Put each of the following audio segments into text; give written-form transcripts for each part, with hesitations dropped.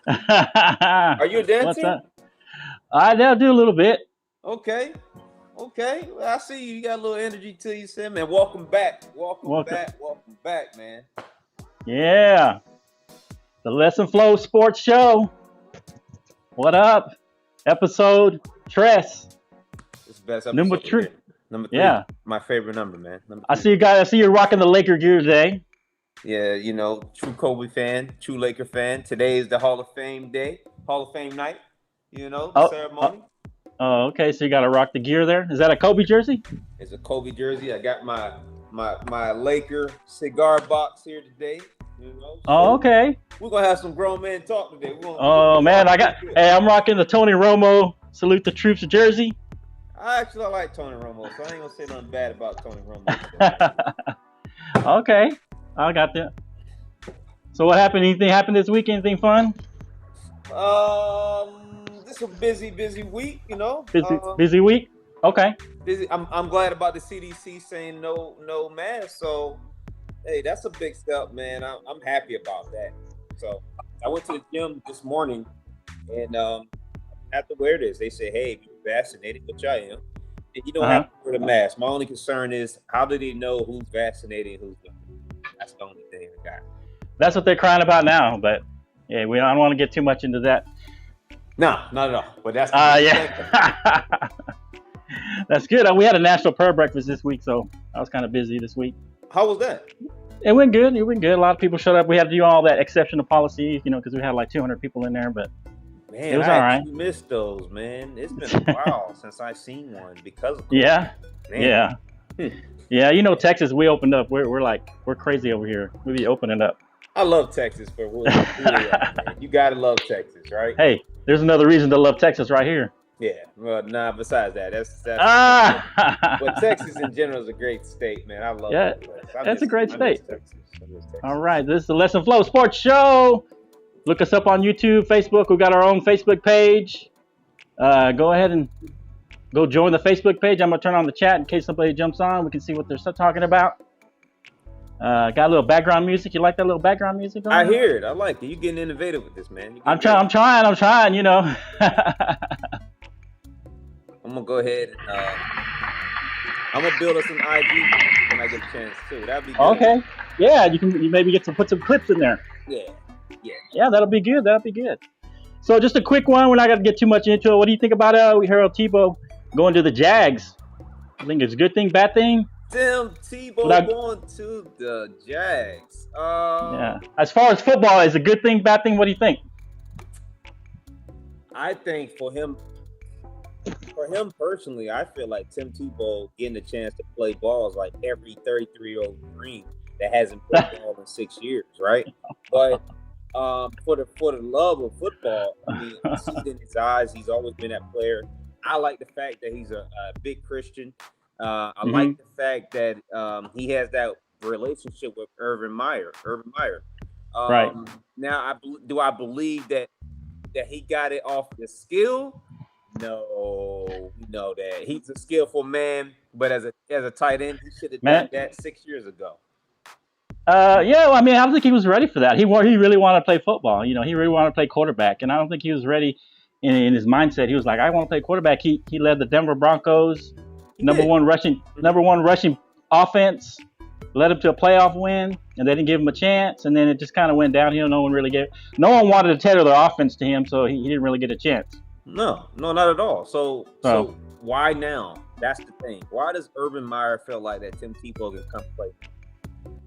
Are you a What's dancer? up? I do a little bit. Okay. Okay. Well, I see you. You got a little energy to you, Sam. Man, welcome back. Welcome Welcome. back. Welcome back, man. Yeah, the Lesson Flow Sports Show. What up? Episode Tress. It's the best Number episode three. here. Number three. Yeah, My favorite number, man. Number I three. see you guys. I see you're rocking the Laker gear today. Yeah, true Kobe fan, true Laker fan. Today is the Hall of Fame day, Hall of Fame night. The Oh, ceremony. okay. So you got to rock the gear there. Is that a Kobe jersey? It's a Kobe jersey. I got my Laker cigar box here today. Oh, okay. We're gonna have some grown man talk today. Oh man, Hey, I'm rocking the Tony Romo Salute the Troops jersey. I like Tony Romo, so I ain't gonna say nothing bad about Tony Romo. Okay, I got that. So what happened? Anything happened this week? Anything fun? This is a busy week. Busy week. Okay. Busy. I'm glad about the CDC saying no mask. So, hey, that's a big step, man. I'm happy about that. So I went to the gym this morning, and I have to wear this. They say, hey, if you're vaccinated, which I am, and you don't have to wear the mask. My only concern is, how do they know who's vaccinated and who's not? That's the only thing I got. That's what they're crying about now, but yeah, I don't want to get too much into that. No, not at all. But that's yeah. That's good. We had a national prayer breakfast this week, so I was kind of busy this week. How was that? It went good. It went good. A lot of people showed up. We had to do all that exceptional policy, because we had like 200 people in there, but man, it was all right. Missed those, man. It's been a while since I've seen one because of yeah, man. Yeah. Texas, we opened up. We're crazy over here. We be opening up. I love Texas for who they are, man. You gotta love Texas, right? Hey, there's another reason to love Texas right here. Yeah, well, besides that, that's but Texas in general is a great state, man. I love it. That's a great state. Texas. All right, this is the Lesson Flow Sports Show. Look us up on YouTube, Facebook. We got our own Facebook page. Go ahead and go join the Facebook page. I'm gonna turn on the chat in case somebody jumps on. We can see what they're talking about. Got a little background music. You like that little background music? I hear it. I like it. You're getting innovative with this, man. I'm trying. I'm trying. I'm gonna go ahead and I'm gonna build us an IG when I get a chance too. That'd be good. Okay. Yeah, you maybe put some clips in there. Yeah, that'll be good. So just a quick one. We're not gonna get too much into it. What do you think about Harold Tebow going to the Jags? I think it's a good thing, bad thing. Tim Tebow going to the Jags. Yeah. As far as football, is a good thing, bad thing? What do you think? I think for him personally, I feel like Tim Tebow getting a chance to play ball is like every 33-year-old dream that hasn't played ball in 6 years, right? But for the love of football, I mean, I see it in his eyes. He's always been that player. I like the fact that he's a big Christian. I like the fact that he has that relationship with Urban Meyer. Right. Now, do I believe that he got it off the skill? No, we know that he's a skillful man, but as a tight end, he should have done that 6 years ago. Yeah, well, I mean, I don't think he was ready for that. He really wanted to play football. He really wanted to play quarterback, and I don't think he was ready in his mindset. He was like, I want to play quarterback. He led the Denver Broncos, number one rushing offense, led him to a playoff win, and they didn't give him a chance, and then it just kind of went downhill. No one wanted to tailor their offense to him, so he didn't really get a chance. No, not at all. So why now? That's the thing. Why does Urban Meyer feel like that Tim Tebow can come play?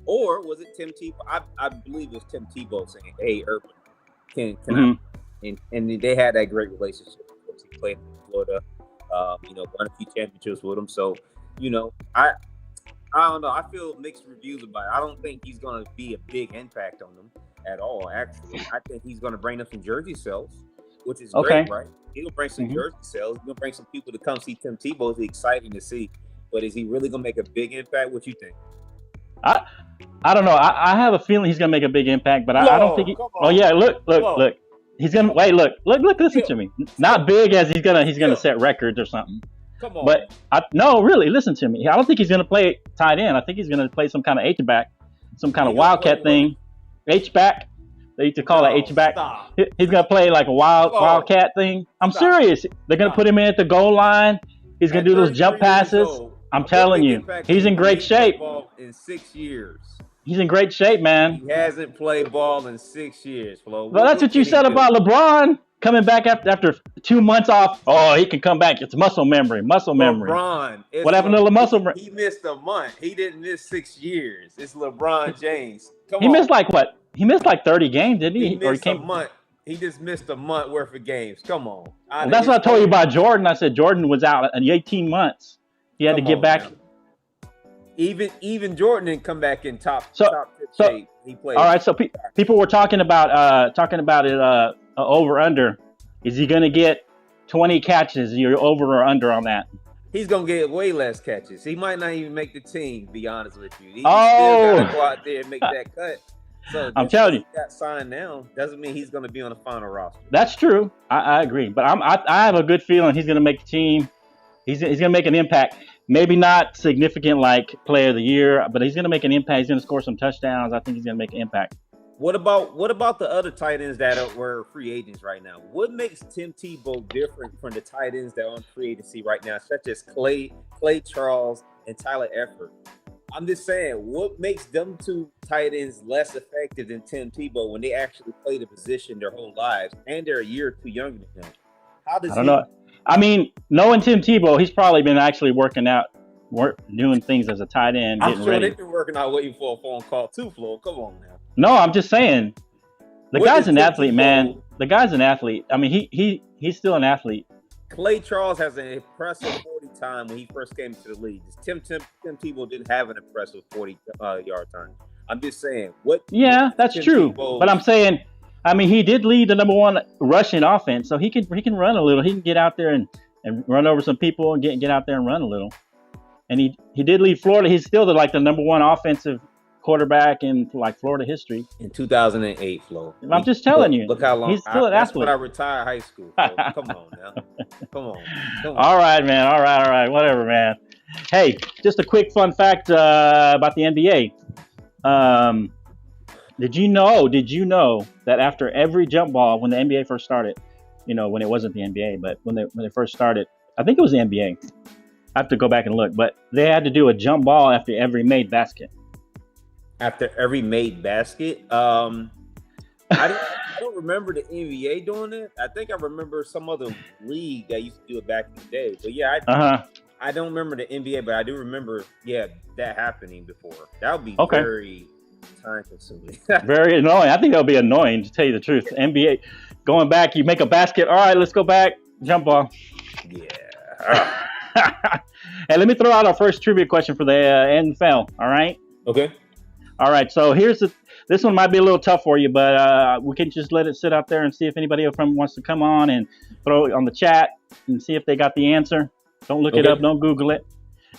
Or was it Tim Tebow? I believe it was Tim Tebow saying, "Hey, Urban, can I?" And they had that great relationship. He played in Florida, won a few championships with him. So, I don't know. I feel mixed reviews about it. I don't think he's going to be a big impact on them at all. Actually, I think he's going to bring them some jersey sales, which is great, right? He'll bring some jersey sales. He'll bring some people to come see Tim Tebow. It's exciting to see. But is he really going to make a big impact? What you think? I don't know. I have a feeling he's gonna make a big impact, but I don't think he. Oh yeah, look. He's gonna wait. Look. Listen to me. Not big as he's gonna set records or something. Come on. But no, really, listen to me. I don't think he's gonna play tight end. I think he's gonna play some kind of H back, some kind of wildcat thing, H back. They used to call it H-back. Stop. He's going to play like a wildcat thing. I'm serious. They're going to put him in at the goal line. He's going to do those jump passes. I'm telling you, he's in great shape. In 6 years. He's in great shape, man. He hasn't played ball in 6 years, Flo. Well, that's what you said about LeBron coming back after 2 months off. Oh, he can come back. It's muscle memory. LeBron. What happened to the muscle memory? He missed a month. He didn't miss 6 years. It's LeBron James. He missed like what? He missed like 30 games, didn't he? He missed a month. He just missed a month worth of games. Come on. Well, that's what I told you about Jordan. I said Jordan was out in 18 months. He had to get back. Now. Even Jordan didn't come back in top shape. He played. All right, so people were talking about it over under. Is he going to get 20 catches? You're over or under on that? He's going to get way less catches. He might not even make the team, to be honest with you. He still got to go out there and make that cut. So I'm telling you, he got signed now doesn't mean he's going to be on the final roster. That's true. I agree, but I have a good feeling he's going to make the team. He's going to make an impact. Maybe not significant like player of the year, but he's going to make an impact. He's going to score some touchdowns. I think he's going to make an impact. What about the other tight ends that were free agents right now? What makes Tim Tebow different from the tight ends that are on free agency right now, such as Clay Charles and Tyler Eifert? I'm just saying, what makes them two tight ends less effective than Tim Tebow when they actually play the position their whole lives and they're a year or two younger than him? I don't know. I mean, knowing Tim Tebow, he's probably been actually doing things as a tight end. I'm sure they've been working out waiting for a phone call too, Flo. Come on now. No, I'm just saying. The guy's an athlete, man. The guy's an athlete. I mean, he's still an athlete. Clay Charles has an impressive 40 time when he first came into the league. Tim Tebow didn't have an impressive 40-yard time. I'm just saying. Yeah, that's true. But I'm saying, I mean, he did lead the number one rushing offense, so he can run a little. He can get out there and run over some people and get out there and run a little. And he did lead Florida. He's still the number one offensive quarterback in Florida history. In 2008, Flo. I'm just telling you. Look how long. He's still an athlete. That's when I retired high school. Flo. Come on now. Come on. All right, man. All right. Whatever, man. Hey, just a quick fun fact about the NBA. Did you know that after every jump ball, when the NBA first started, when it wasn't the NBA, but when they first started, I think it was the NBA. I have to go back and look, but they had to do a jump ball after every made basket. After every made basket? I don't remember the NBA doing it. I think I remember some other league that used to do it back in the day. But yeah, I don't remember the NBA, but I do remember, that happening before. That would be very time consuming. Very annoying. I think that would be annoying, to tell you the truth. NBA, going back, you make a basket. All right, let's go back. Jump ball. Yeah. Hey, let me throw out our first trivia question for the NFL. All right. Okay. All right. So this one might be a little tough for you, but we can just let it sit out there and see if anybody from wants to come on and throw it on the chat and see if they got the answer. Don't look it up. Don't Google it.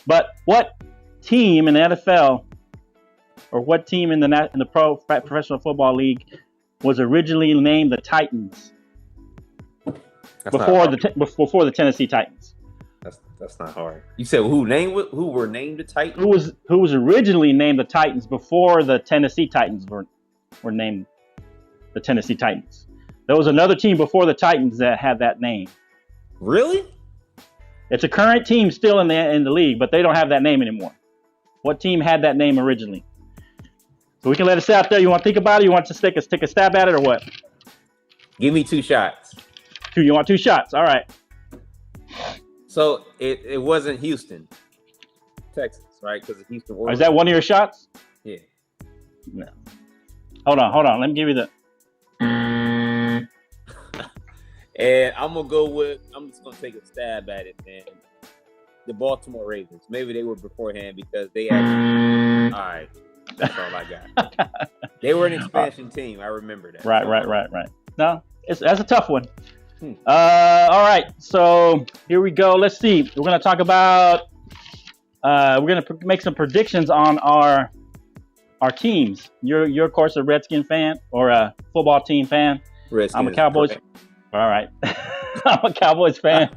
But what team in the NFL or what team in the professional football league was originally named the Titans before the Tennessee Titans? That's not hard. You said who were named the Titans? Who was originally named the Titans before the Tennessee Titans were named the Tennessee Titans? There was another team before the Titans that had that name. Really? It's a current team still in the league, but they don't have that name anymore. What team had that name originally? So we can let it sit out there. You want to think about it? You want to take a stab at it or what? Give me 2 shots. You want 2 shots? All right. So it wasn't Houston, Texas, right? Because of Houston. Is that one of your shots? Yeah. No. Hold on. Let me give you the. And I'm just gonna take a stab at it, man. The Baltimore Ravens. Maybe they were beforehand because they actually. All right. That's all I got. They were an expansion team. I remember that. Right. No, that's a tough one. All right, so here we go. Let's see. We're going to talk about. We're going to make some predictions on our teams. You're of course a Redskin fan or a football team fan. Redskins, I'm a Cowboys. Correct. All right, I'm a Cowboys fan.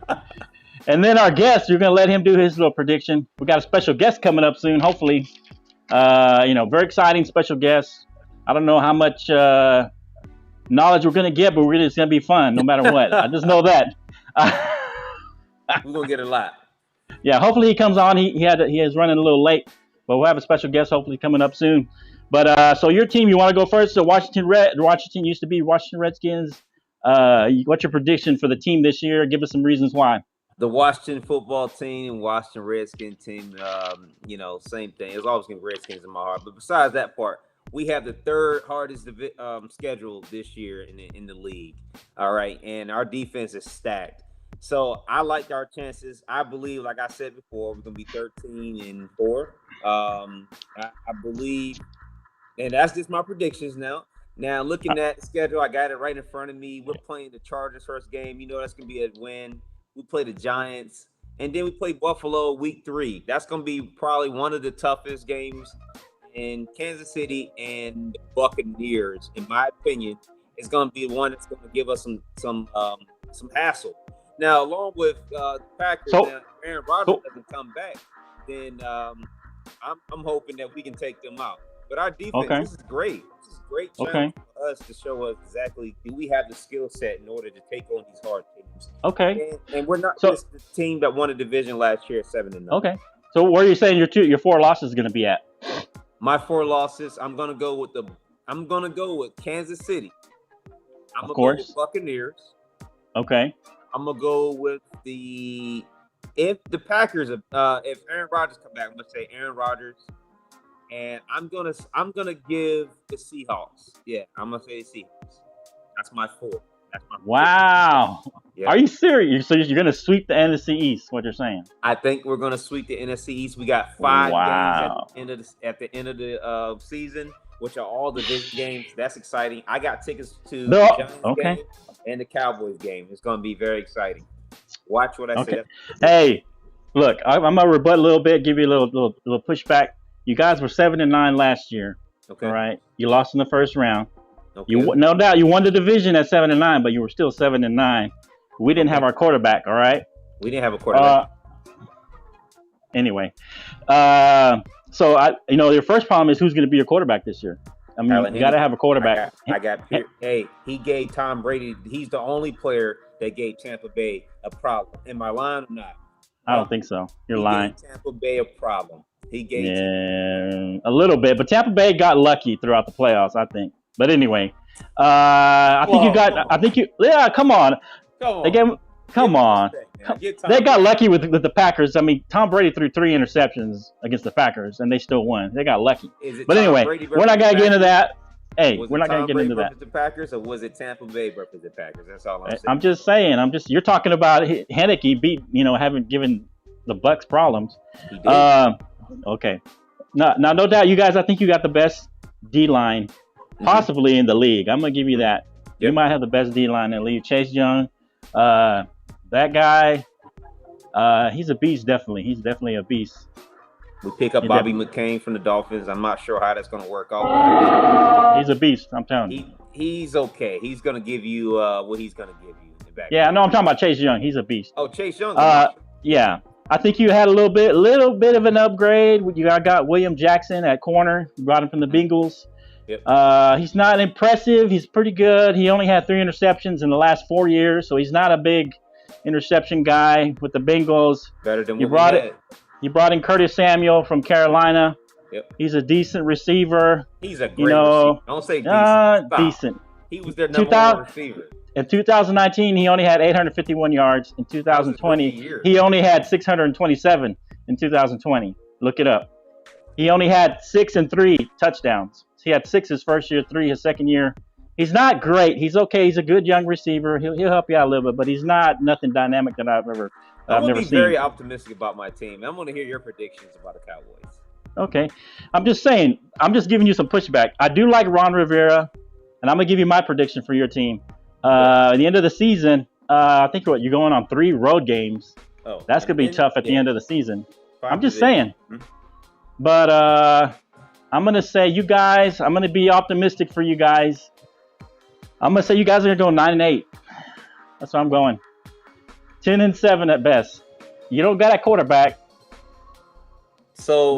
And then our guest, you're going to let him do his little prediction. We got a special guest coming up soon. Hopefully, very exciting special guest. I don't know how much knowledge we're going to get, but it's going to be fun no matter what. I just know that. We're going to get a lot. Yeah, hopefully he comes on. He is running a little late, but we'll have a special guest hopefully coming up soon. But so your team, you want to go first? So Washington used to be Washington Redskins. What's your prediction for the team this year? Give us some reasons why. The Washington football team, Washington Redskins team, same thing. There's always going to be Redskins in my heart. But besides that part, we have the third hardest schedule this year in the league. All right, and our defense is stacked. So I like our chances. I believe, like I said before, we're going to be 13-4. I believe, and that's just my predictions now. Now, looking at the schedule, I got it right in front of me. We're playing the Chargers first game. That's going to be a win. We play the Giants, and then we play Buffalo week 3. That's going to be probably one of the toughest games in Kansas City, and the Buccaneers, in my opinion, is going to be the one that's going to give us some hassle. Now, along with the Packers, if Aaron Rodgers doesn't come back, then I'm hoping that we can take them out. But our defense, this is great. This is a great challenge for us to show us exactly, do we have the skill set in order to take on these hard teams. Okay. And we're not just the team that won a division last year at 7-0. Okay. So where are you saying your 4 losses going to be at? My 4 losses, I'm gonna go with Kansas City. I'm gonna go with Buccaneers. Okay. I'm gonna go with if the Packers, if Aaron Rodgers come back, I'm gonna say Aaron Rodgers, and I'm gonna give the Seahawks. Yeah, I'm gonna say the Seahawks. That's my 4. That's my 4. Wow. Yeah. Are you serious? So you're gonna sweep the NFC East? What you're saying? I think we're gonna sweep the NFC East. We got 5 games at the end of the season, which are all division games. That's exciting. I got tickets to the Giants game and the Cowboys game. It's gonna be very exciting. Watch what I say. Hey, look, I'm gonna rebut a little bit, give you a little pushback. You guys were 7-9 last year. Okay. All right. You lost in the first round. Okay. No doubt you won the division at 7-9, but you were still 7-9. We didn't have our quarterback. All right. We didn't have a quarterback. Anyway, so your first problem is who's going to be your quarterback this year. I mean, you got to have a quarterback. Hey, he gave Tom Brady. He's the only player that gave Tampa Bay a problem. Am I lying or not? I don't think so. You're lying. Gave Tampa Bay a problem. He gave a little bit, but Tampa Bay got lucky throughout the playoffs, I think. But anyway, come on. Come on. They got lucky with the Packers. I mean, Tom Brady threw 3 interceptions against the Packers, and they still won. They got lucky. But anyway, we're not going to get into that. Hey, we're not going to get into that. The Packers, or was it Tampa Bay versus the Packers? That's all I'm saying. I'm just saying. You're talking about Heineke haven't given the Bucs problems. He did. Okay. No doubt, you guys. I think you got the best D-line possibly in the league. I'm going to give you that. Yep. You might have the best D-line in the league. Chase Young, that guy, he's a beast, definitely. He's definitely a beast. We pick up Bobby McCain from the Dolphins. I'm not sure how that's going to work out. He's a beast, I'm telling you. He's okay. He's going to give you what he's going to give you in the back. Yeah, no, I'm talking about Chase Young. He's a beast. Oh, Chase Young. Yeah. I think you had a little bit of an upgrade. You got William Jackson at corner. You brought him from the Bengals. Yep. He's not impressive. He's pretty good. He only had 3 interceptions in the last 4 years, so he's not a big interception guy with the Bengals. Better than you brought in Curtis Samuel from Carolina. Yep. He's a decent receiver. He's a great receiver. Don't say decent. Decent. He was their number 1 receiver. In 2019, he only had 851 yards. In 2020, he only had 627 in 2020. Look it up. He only had 6 and 3 touchdowns. He had 6 his first year, 3 his second year. He's not great. He's okay. He's a good young receiver. He'll help you out a little bit, but he's not nothing dynamic that I've never seen. I'm going to be very optimistic about my team. I'm going to hear your predictions about the Cowboys. Okay. I'm just saying. I'm just giving you some pushback. I do like Ron Rivera, and I'm going to give you my prediction for your team. At the end of the season, I think you're going on 3 road games. Oh, that's going to be tough at the end of the season. I'm just saying. Mm-hmm. But I'm going to say you guys, I'm going to be optimistic for you guys. I'm going to say you guys are going to go 9-8. That's where I'm going. 10-7 at best. You don't got a quarterback. So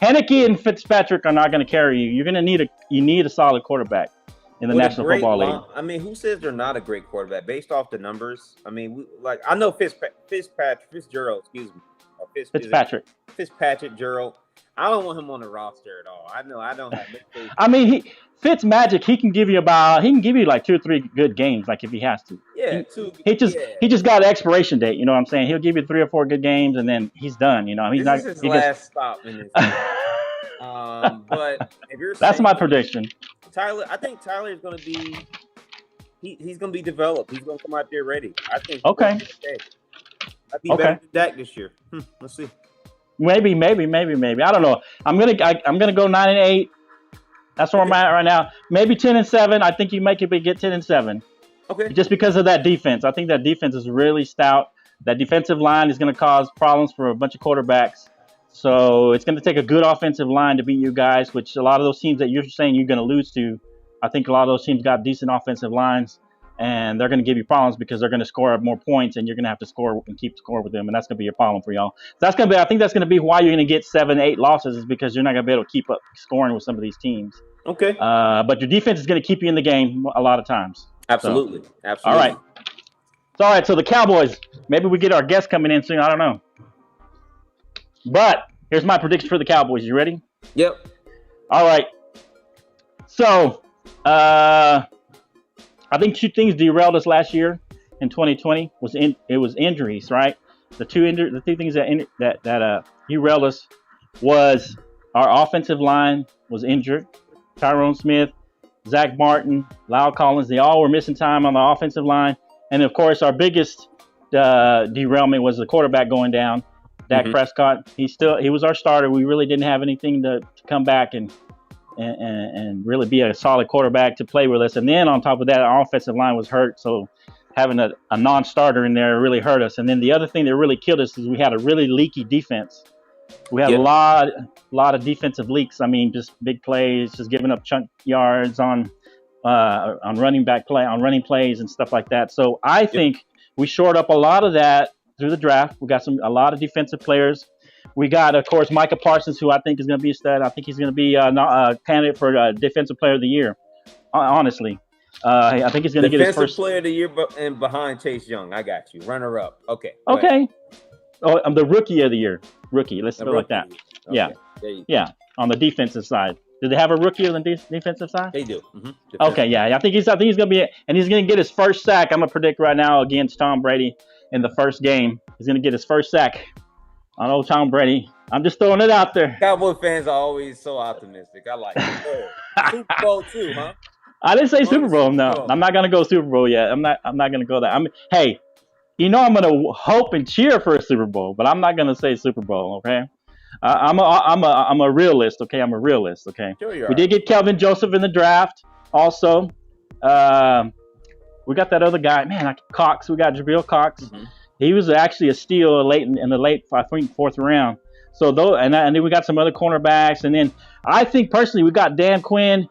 Heineke and Fitzpatrick are not going to carry you. You're going to need a solid quarterback. in the National Football League. I mean, who says they're not a great quarterback based off the numbers? I mean, I know Fitzgerald, excuse me. Fitzpatrick Gerald. I don't want him on the roster at all. I know I don't have faith. I mean, Fitzmagic, he can give you like 2 or 3 good games, like if he has to. Yeah, he just got an expiration date. You know what I'm saying? He'll give you 3 or 4 good games, and then he's done. You know, this is his last stop in his but if you're that's my prediction. Tyler, I think Tyler is going to be. He's going to be developed. He's going to come out there ready. I think. Okay. I'd be better than Dak this year. Let's see. Maybe. I don't know. I'm gonna go 9-8. That's where I'm at right now. Maybe 10-7. I think you make it get 10-7. Okay. Just because of that defense. I think that defense is really stout. That defensive line is going to cause problems for a bunch of quarterbacks. So it's going to take a good offensive line to beat you guys, which a lot of those teams that you're saying you're going to lose to, I think a lot of those teams got decent offensive lines. And they're going to give you problems because they're going to score more points, and you're going to have to score and keep score with them, and that's going to be a problem for y'all. So I think that's going to be why you're going to get 7-8 losses, is because you're not going to be able to keep up scoring with some of these teams. Okay. But your defense is going to keep you in the game a lot of times. Absolutely. So, Absolutely. All right. So the Cowboys, maybe we get our guest coming in soon. I don't know. But here's my prediction for the Cowboys. You ready? Yep. All right. So, I think 2 things derailed us last year in 2020 was injuries, right? The 2 things that derailed us was our offensive line was injured. Tyrone Smith, Zach Martin, Lyle Collins, they all were missing time on the offensive line. And of course, our biggest derailment was the quarterback going down. Dak Prescott, he was our starter. We really didn't have anything to come back and really be a solid quarterback to play with us. And then on top of that, our offensive line was hurt. So having a non-starter in there really hurt us. And then the other thing that really killed us is we had a really leaky defense. We had a lot of defensive leaks. I mean, just big plays, just giving up chunk yards on running plays and stuff like that. So I think we shored up a lot of that through the draft. We got a lot of defensive players. We got, of course, Micah Parsons, who I think is going to be a stud. I think he's going to be a candidate for Defensive Player of the Year, honestly. I think he's going to get his first. Defensive Player of the Year and behind Chase Young. I got you. Runner up. Okay. Okay. Oh, I'm the Rookie of the Year. Let's go like that. Okay. Yeah. On the defensive side. Do they have a rookie on the defensive side? They do. Okay, yeah. I think he's going to be, and he's going to get his first sack. I'm going to predict right now against Tom Brady in the first game. He's going to get his first sack on old Tom Brady. I'm just throwing it out there. Cowboy fans are always so optimistic. I like it. Super Bowl too, huh? I didn't say Super Bowl. No, I'm not going to go Super Bowl yet. I'm not going to go there. Hey, I'm going to hope and cheer for a Super Bowl, but I'm not going to say Super Bowl. Okay. I'm a realist. Okay. I'm a realist. Okay. Sure you are. We did get Kelvin Joseph in the draft. Also, we got that other guy, Cox. We got Jabril Cox. He was actually a steal in the late, I think, 4th round. So and then we got some other cornerbacks, and then I think personally we got Dan Quinn.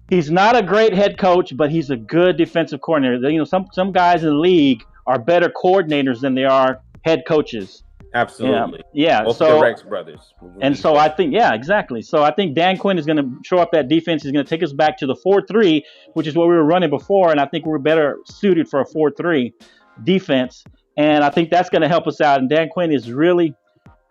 He's not a great head coach, but he's a good defensive coordinator. You know, some guys in the league are better coordinators than they are head coaches. Absolutely. Yeah. Both the Rex brothers. And so I think, exactly. So I think Dan Quinn is going to show up that defense. He's going to take us back to the 4-3, which is what we were running before, and I think we're better suited for a 4-3 defense. And I think that's going to help us out. And Dan Quinn is really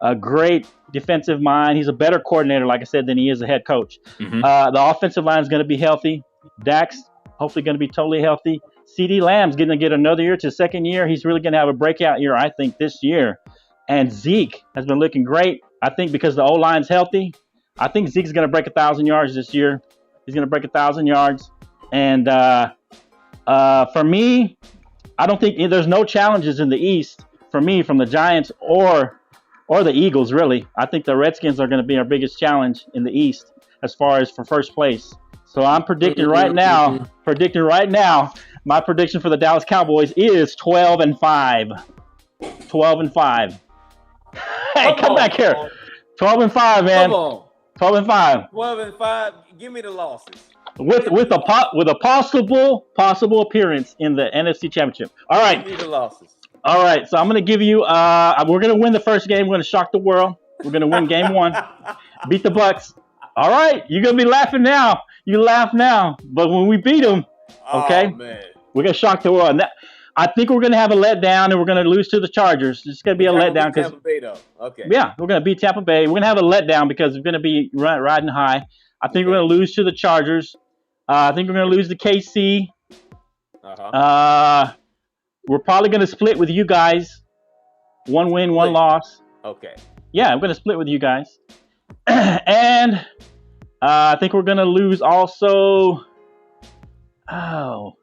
a great defensive mind. He's a better coordinator, like I said, than he is a head coach. The offensive line is going to be healthy. Dak's hopefully going to be totally healthy. CeeDee Lamb's going to get another year to his second year. He's really going to have a breakout year, I think, this year. And Zeke has been looking great. I think because the O-line's healthy, I think Zeke's going to break 1,000 yards this year. He's going to break 1,000 yards. And for me, I don't think there's no challenges in the East for me from the Giants or the Eagles, really. I think the Redskins are going to be our biggest challenge in the East as far as for first place. So I'm predicting right now, my prediction for the Dallas Cowboys is 12-5. 12-5. Hey, come back here. 12-5, man. Come on. 12-5. 12-5. Give me the losses. With a possible appearance in the NFC Championship. All right. Give me the losses. All right. So I'm going to give you. We're going to win the first game. We're going to shock the world. We're going to win game 1. Beat the Bucs. All right. You're going to be laughing now. You laugh now, but when we beat them, Okay, man, we're gonna shock the world. And I think we're gonna have a letdown, and we're gonna lose to the Chargers. It's gonna be a letdown because Tampa Bay, though. Okay. Yeah, we're gonna beat Tampa Bay. We're gonna have a letdown because we're gonna be riding high. I think we're gonna lose to the Chargers. I think we're gonna lose to KC. We're probably gonna split with you guys. One win, one loss. Okay. Yeah, I'm gonna split with you guys. And I think we're gonna lose also. Oh,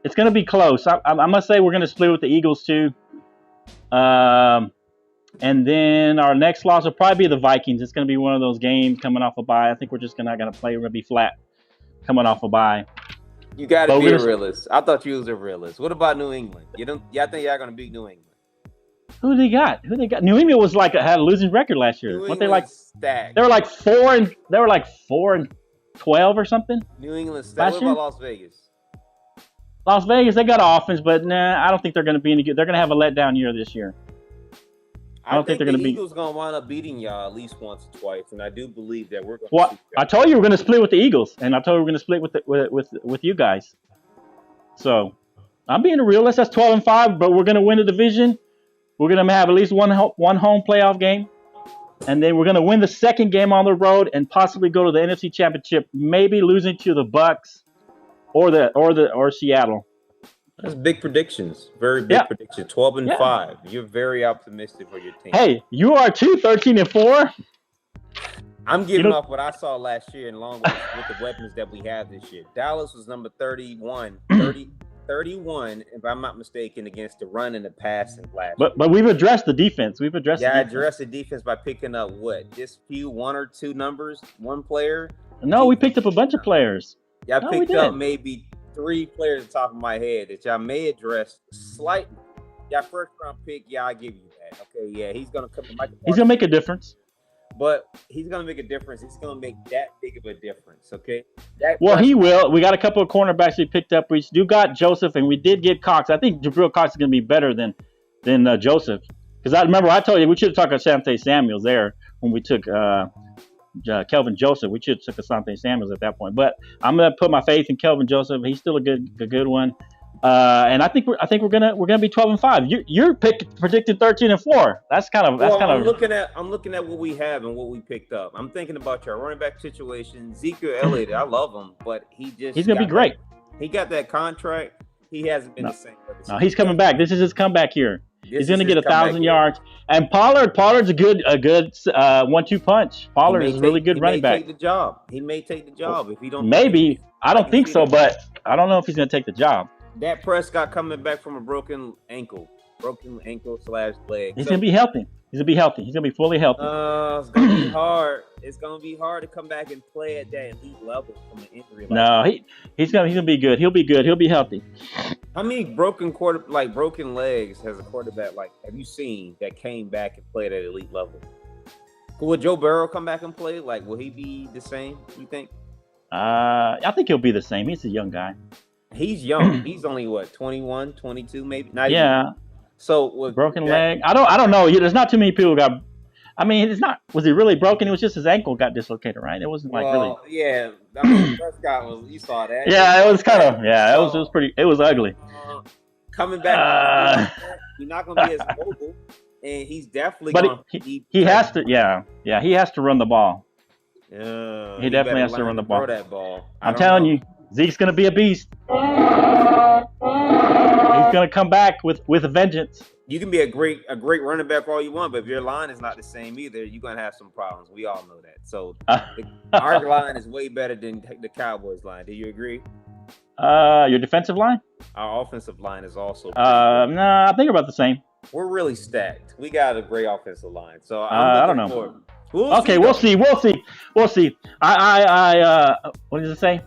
it's gonna be close. I must say we're gonna split with the Eagles too. And then our next loss will probably be the Vikings. It's gonna be one of those games coming off a bye. I think we're just not gonna play. We're gonna be flat coming off a bye. You gotta be a realist. I thought you was a realist. What about New England? Y'all think y'all gonna beat New England? Who they got? New England was had a losing record last year. What they like? Stacked. They were like 4-12 or something. New England stacked. What about Las Vegas? Las Vegas, they got offense, but nah, I don't think they're gonna be any good. They're gonna have a letdown year this year. I don't think they're gonna be. Eagles gonna wind up beating y'all at least once or twice, and I do believe that we're gonna. Well, I told you we're gonna split with the Eagles, and I told you we're gonna split with you guys. So I'm being a realist. That's 12-5, but we're gonna win the division. We're gonna have at least one home playoff game, and then we're gonna win the second game on the road and possibly go to the NFC Championship, maybe losing to the Bucks or Seattle. That's big predictions. Very big prediction. 12-5. You're very optimistic for your team. Hey, you are too. 13-4. I'm giving off what I saw last year, along with the weapons that we have this year. Dallas was number 31, if I'm not mistaken, against the run and the passing last year. But we've addressed the defense. I addressed the defense by picking up just one or two numbers, one player. No, we picked up a bunch of players. Y'all picked up maybe 3 players at the top of my head that y'all may address slightly. Y'all first round pick, I give you that. Okay, yeah, he's gonna come. He's gonna make a difference. But he's gonna make a difference. He's gonna make that big of a difference. Okay. He will. We got a couple of cornerbacks we picked up. We do got Joseph, and we did get Cox. I think Jabril Cox is gonna be better than Joseph. Because I remember I told you we should have talked Asante Samuels there when we took Kelvin Joseph. We should have took Asante Samuels at that point. But I'm gonna put my faith in Kelvin Joseph. He's still a good one. And I think we're gonna be 12-5. You're predicting 13-4. I'm looking at what we have and what we picked up. I'm thinking about your running back situation. Ezekiel Elliott, I love him, but he's gonna be great. He got that contract. He hasn't been the same. No, he's coming back. This is his comeback year. He's gonna get 1,000 yards. And Pollard's a good 1-2 punch. Pollard is a really good running back. He may take the job if he don't. Maybe. I don't think so, but I don't know if he's gonna take the job. Dak Prescott coming back from a broken ankle /leg. He's gonna be healthy. He's gonna be fully healthy. It's gonna be hard. It's gonna be hard to come back and play at that elite level from an injury. He's gonna be good. He'll be good. He'll be healthy. How many broken legs has a quarterback have you seen that came back and played at elite level? Will Joe Burrow come back and play? Will he be the same? You think? I think he'll be the same. He's a young guy. He's young. He's only 21, 22, maybe. Not even. So with broken leg. I don't know. There's not too many people got. I mean, it's not. Was he really broken? It was just his ankle got dislocated, right? It wasn't really. Yeah. I mean, Prescott was. You saw that. Yeah, it was kind of. Yeah, it was pretty. It was ugly. Coming back, he's not going to be as mobile, and he's definitely. But he has to. Yeah, he has to run the ball. Yeah, he definitely has to run the ball. Throw that ball. I'm telling you, Zeke's going to be a beast. He's going to come back with a vengeance. You can be a great running back all you want, but if your line is not the same either, you're going to have some problems. We all know that. So our line is way better than the Cowboys line. Do you agree? Your defensive line? Our offensive line is also. No, I think about the same. We're really stacked. We got a great offensive line. So I don't know. We'll see. I what does it say?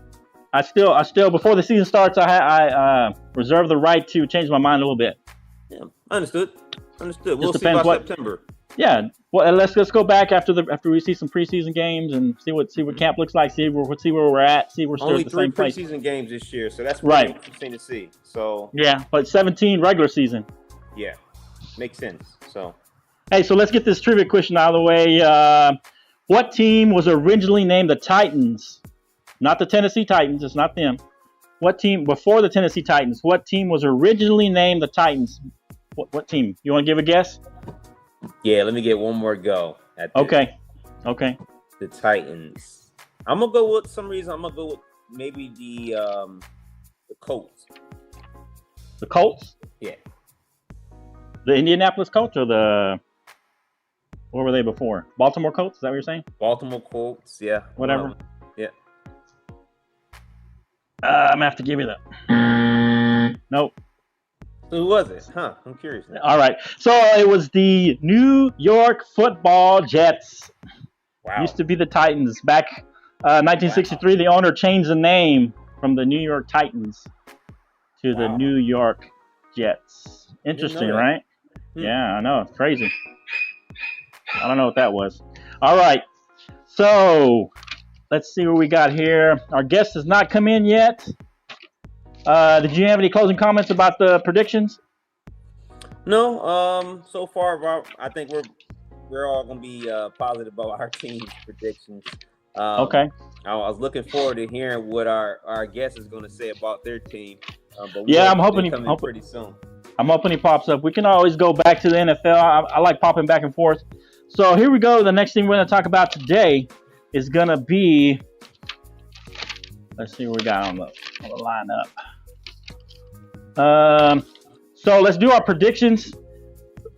I still before the season starts, I reserve the right to change my mind a little bit. Yeah, understood. We'll see by September. Yeah. Well, let's go back after we see some preseason games and see what camp looks like. See where we're at. See we're still only at the same place. Only 3 preseason games this year, so that's really interesting to see. So yeah, but 17 regular season. Yeah, makes sense. So hey, so let's get this trivia question out of the way. What team was originally named the Titans Not the Tennessee Titans. It's not them. What team before the Tennessee Titans? What team was originally named the Titans? What team? You want to give a guess? Yeah, let me get one more go at this. Okay. The Titans. I'm gonna go with some reason. I'm gonna go with maybe the Colts. The Colts? Yeah. The Indianapolis Colts or what were they before? Baltimore Colts? Is that what you're saying? Baltimore Colts, yeah. Whatever. Yeah. I'm gonna have to give you that. Nope. Who was it? Huh? I'm curious now. All right. So it was the New York Football Jets. Wow. Used to be the Titans. Back 1963, the owner changed the name from the New York Titans to the New York Jets. Interesting, right? Yeah, I know. It's crazy. I don't know what that was. All right. So let's see what we got here. Our guest has not come in yet. Did you have any closing comments about the predictions? No. So far, I think we're all gonna be positive about our team's predictions. Okay. I was looking forward to hearing what our guest is going to say about their team. But I'm hoping pretty soon. I'm hoping he pops up. We can always go back to the NFL. I like popping back and forth. So here we go. The next thing we're going to talk about today is going to be. Let's see what we got on the lineup. So let's do our predictions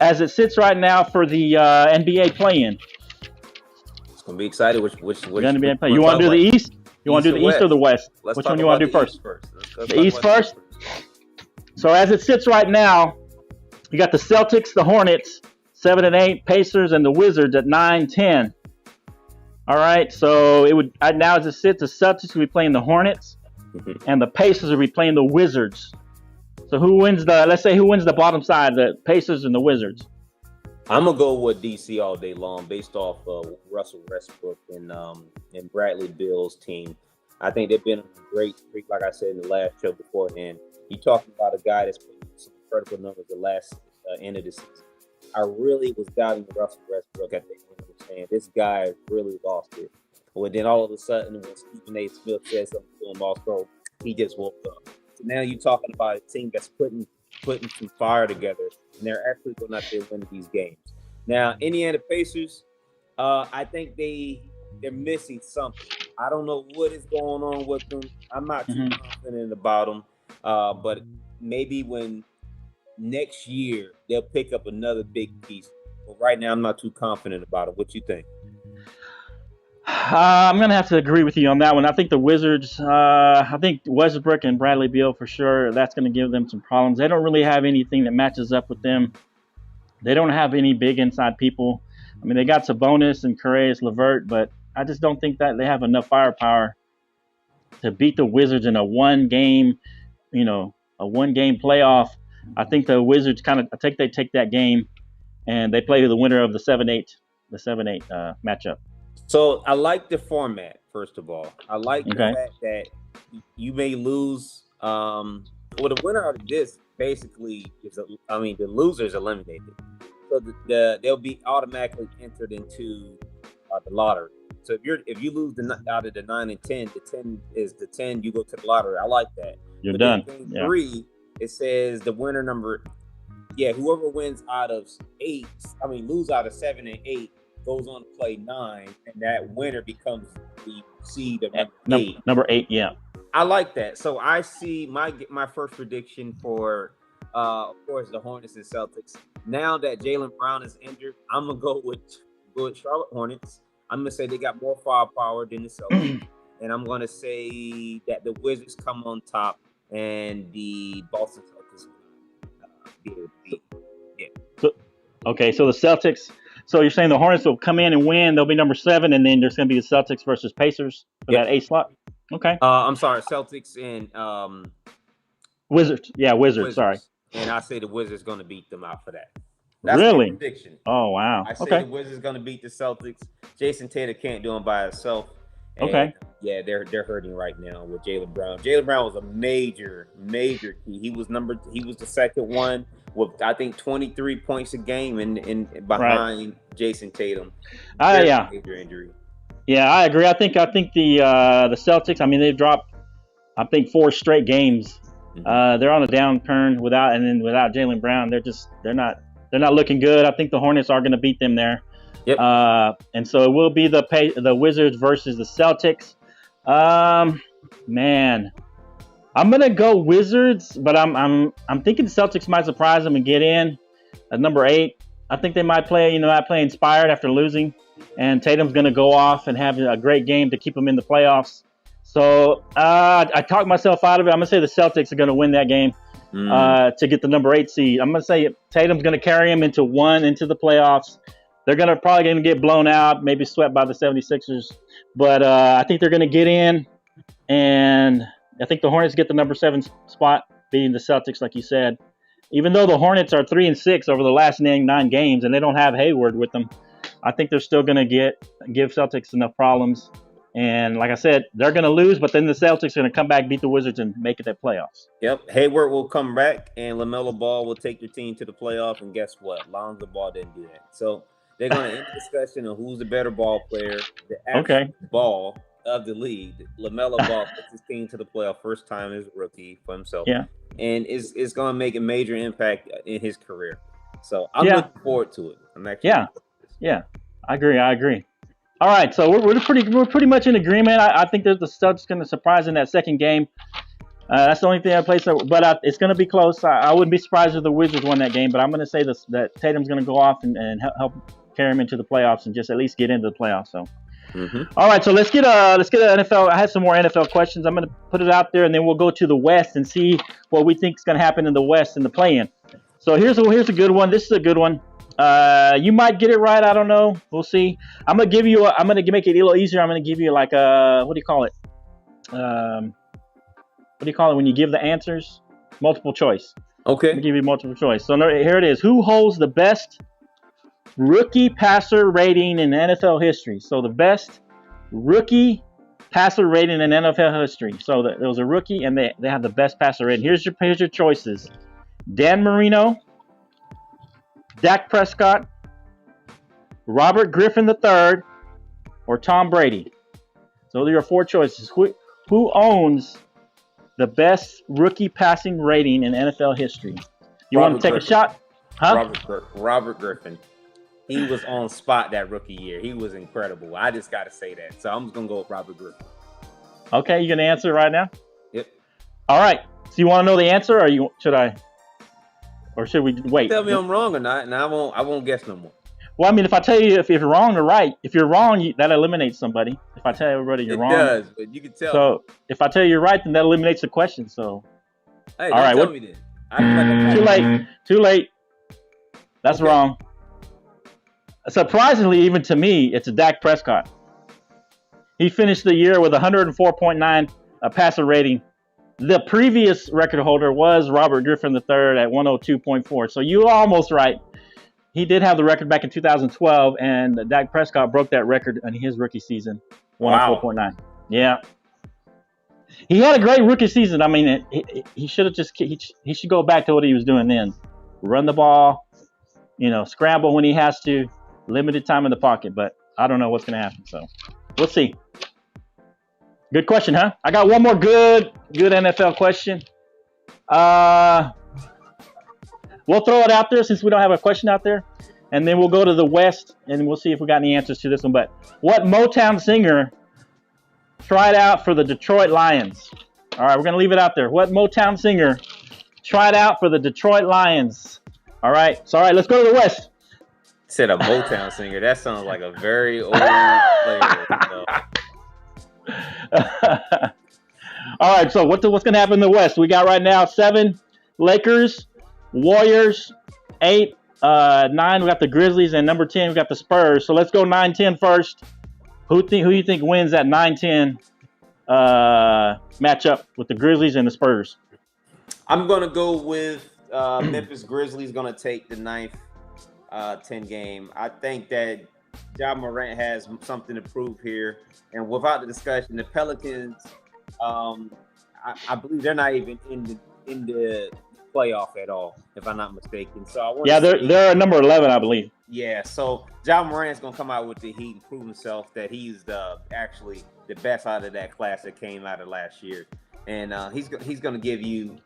as it sits right now for the NBA play-in. Gonna be excited. Which gonna be play. You want to do the East? You want to do the East or the West? Which one you want to do first? The East first. So as it sits right now, you got the Celtics, the Hornets, 7 and 8, Pacers, and the Wizards at 9, 10. All right. So it would now as it sits, the Celtics will be playing the Hornets, and the Pacers will be playing the Wizards. So who wins let's say who wins the bottom side, the Pacers and the Wizards? I'm gonna go with DC all day long, based off of Russell Westbrook and Bradley Beal's team. I think they've been on a great streak, like I said in the last show beforehand. You talking about a guy that's put some incredible numbers the last end of the season. I really was doubting Russell Westbrook at the end of the saying this guy really lost it. But then all of a sudden, when Stephen A. Smith said something to him, also he just woke up. So now you're talking about a team that's putting some fire together, and they're actually going out there winning these games. Now, Indiana Pacers, I think they're missing something. I don't know what is going on with them. I'm not too confident about them, but maybe when next year they'll pick up another big piece. But right now, I'm not too confident about it. What you think? I'm going to have to agree with you on that one. I think the Wizards, I think Westbrook and Bradley Beal for sure, that's going to give them some problems. They don't really have anything that matches up with them. They don't have any big inside people. I mean, they got Sabonis and Correa, LeVert, but I just don't think that they have enough firepower to beat the Wizards in a one-game playoff. I think the Wizards they take that game and they play the winner of the 7-8 matchup. So I like the format, first of all. I like the fact that you may lose. The winner of this basically is, the loser's eliminated. So they'll be automatically entered into the lottery. So if you lose out of the 9 and 10, the 10 is the 10. You go to the lottery. I like that. You're done. Game 3, it says the winner number. Yeah, whoever wins out of 8. Lose out of 7 and 8. Goes on to play 9, and that winner becomes the seed of number 8. Number 8, yeah. I like that. So I see my first prediction for, of course, the Hornets and Celtics. Now that Jaylen Brown is injured, I'm gonna go with Charlotte Hornets. I'm gonna say they got more firepower than the Celtics, and I'm gonna say that the Wizards come on top, and the Boston Celtics beat. Yeah. So the Celtics. So you're saying the Hornets will come in and win. They'll be number 7, and then there's going to be the Celtics versus Pacers for that 8 slot. Okay. I'm sorry, Celtics and Wizards. Yeah, Wizards. Sorry. And I say the Wizards going to beat them out for that. That's really? my prediction. Oh wow. I say the Wizards going to beat the Celtics. Jason Tatum can't do them by himself. And, yeah, they're hurting right now with Jaylen Brown. Jaylen Brown was a major key. He was the second one with, I think, 23 points a game and behind Jason Tatum. Yeah. Major injury. Yeah, I agree. I think the Celtics. I mean, they've dropped, I think, 4 straight games. They're on a downturn without Jaylen Brown. They're not looking good. I think the Hornets are going to beat them there. Yep. And so it will be the Wizards versus the Celtics. Man, I'm gonna go Wizards, but I'm thinking the Celtics might surprise them and get in at number 8. I think they might play inspired after losing, and Tatum's gonna go off and have a great game to keep them in the playoffs. So I talked myself out of it. I'm gonna say the Celtics are gonna win that game to get the number 8 seed. I'm gonna say Tatum's gonna carry them into the playoffs. They're probably gonna get blown out, maybe swept by the 76ers, but I think they're gonna get in, and I think the Hornets get the number 7 spot, beating the Celtics, like you said. Even though the Hornets are 3-6 over the last 9 games, and they don't have Hayward with them, I think they're still going to give Celtics enough problems. And like I said, they're going to lose, but then the Celtics are going to come back, beat the Wizards, and make it their playoffs. Yep, Hayward will come back, and LaMelo Ball will take your team to the playoff. And guess what? Lonzo Ball didn't do that. So they're going to end the discussion of who's the better ball player, the actual ball of the league. LaMelo Ball puts his team to the playoff first time as a rookie for himself. Yeah. And is going to make a major impact in his career. So I'm looking forward to it. I'm actually I agree. All right, so we're pretty much in agreement. I think that the Studs going to surprise in that second game. That's the only thing I play. But it's going to be close. I wouldn't be surprised if the Wizards won that game. But I'm going to say that Tatum's going to go off and help carry him into the playoffs and just at least get into the playoffs. So. All right, so let's get an NFL. I have some more NFL questions. I'm going to put it out there, and then we'll go to the West and see what we think is going to happen in the West in the play-in. So here's a good one. This is a good one. You might get it right. I don't know. We'll see. I'm going to make it a little easier. I'm going to give you like what do you call it? What do you call it when you give the answers? Multiple choice. Okay. I'm going to give you multiple choice. So here it is. Who holds the best rookie passer rating in NFL history? So the best rookie passer rating in NFL history. So there was a rookie, and they have the best passer rating. Here's your choices: Dan Marino, Dak Prescott, Robert Griffin III, or Tom Brady. So there are 4 choices. Who owns the best rookie passing rating in NFL history? You want to take a shot? Huh? Robert Griffin. He was on spot that rookie year. He was incredible. I just got to say that. So I'm just going to go with Robert Griffin. Okay, you going to answer right now? Yep. All right. So you want to know the answer, or should we wait? Tell me I'm wrong or not, and I won't guess no more. Well, I mean, if I tell you if you're wrong or right, if you're wrong, that eliminates somebody. If I tell everybody you're wrong. It does, but you can tell. So if I tell you you're right, then that eliminates the question. So. Hey, all right. Tell me then. Too late. That's wrong. Surprisingly, even to me, it's a Dak Prescott. He finished the year with 104.9 passer rating. The previous record holder was Robert Griffin III at 102.4. So you were almost right. He did have the record back in 2012, and Dak Prescott broke that record in his rookie season, 104.9. Wow. Yeah. He had a great rookie season. I mean, he should have he should go back to what he was doing then. Run the ball, scramble when he has to. Limited time in the pocket, but I don't know what's going to happen. So we'll see. Good question, huh? I got one more good NFL question. We'll throw it out there since we don't have a question out there, and then we'll go to the West and we'll see if we got any answers to this one. But what Motown singer tried out for the Detroit Lions? All right, we're going to leave it out there. What Motown singer tried out for the Detroit Lions? All right, let's go to the West. Said a Motown singer. That sounds like a very old player. All right, so what's going to happen in the West? We got right now 7 Lakers, Warriors, 8, 9. We got the Grizzlies, and number 10 we got the Spurs. So let's go 9-10 first. Who you think wins that 9-10 matchup with the Grizzlies and the Spurs? I'm gonna go with Memphis Grizzlies. Gonna take the 9th 10 game. I think that Ja Morant has something to prove here, and without the discussion, the Pelicans, I believe they're not even in the playoff at all, if I'm not mistaken. So I want they're number 11, I believe. Yeah, so Ja Morant's gonna come out with the heat and prove himself that he's actually the best out of that class that came out of last year, and he's gonna give you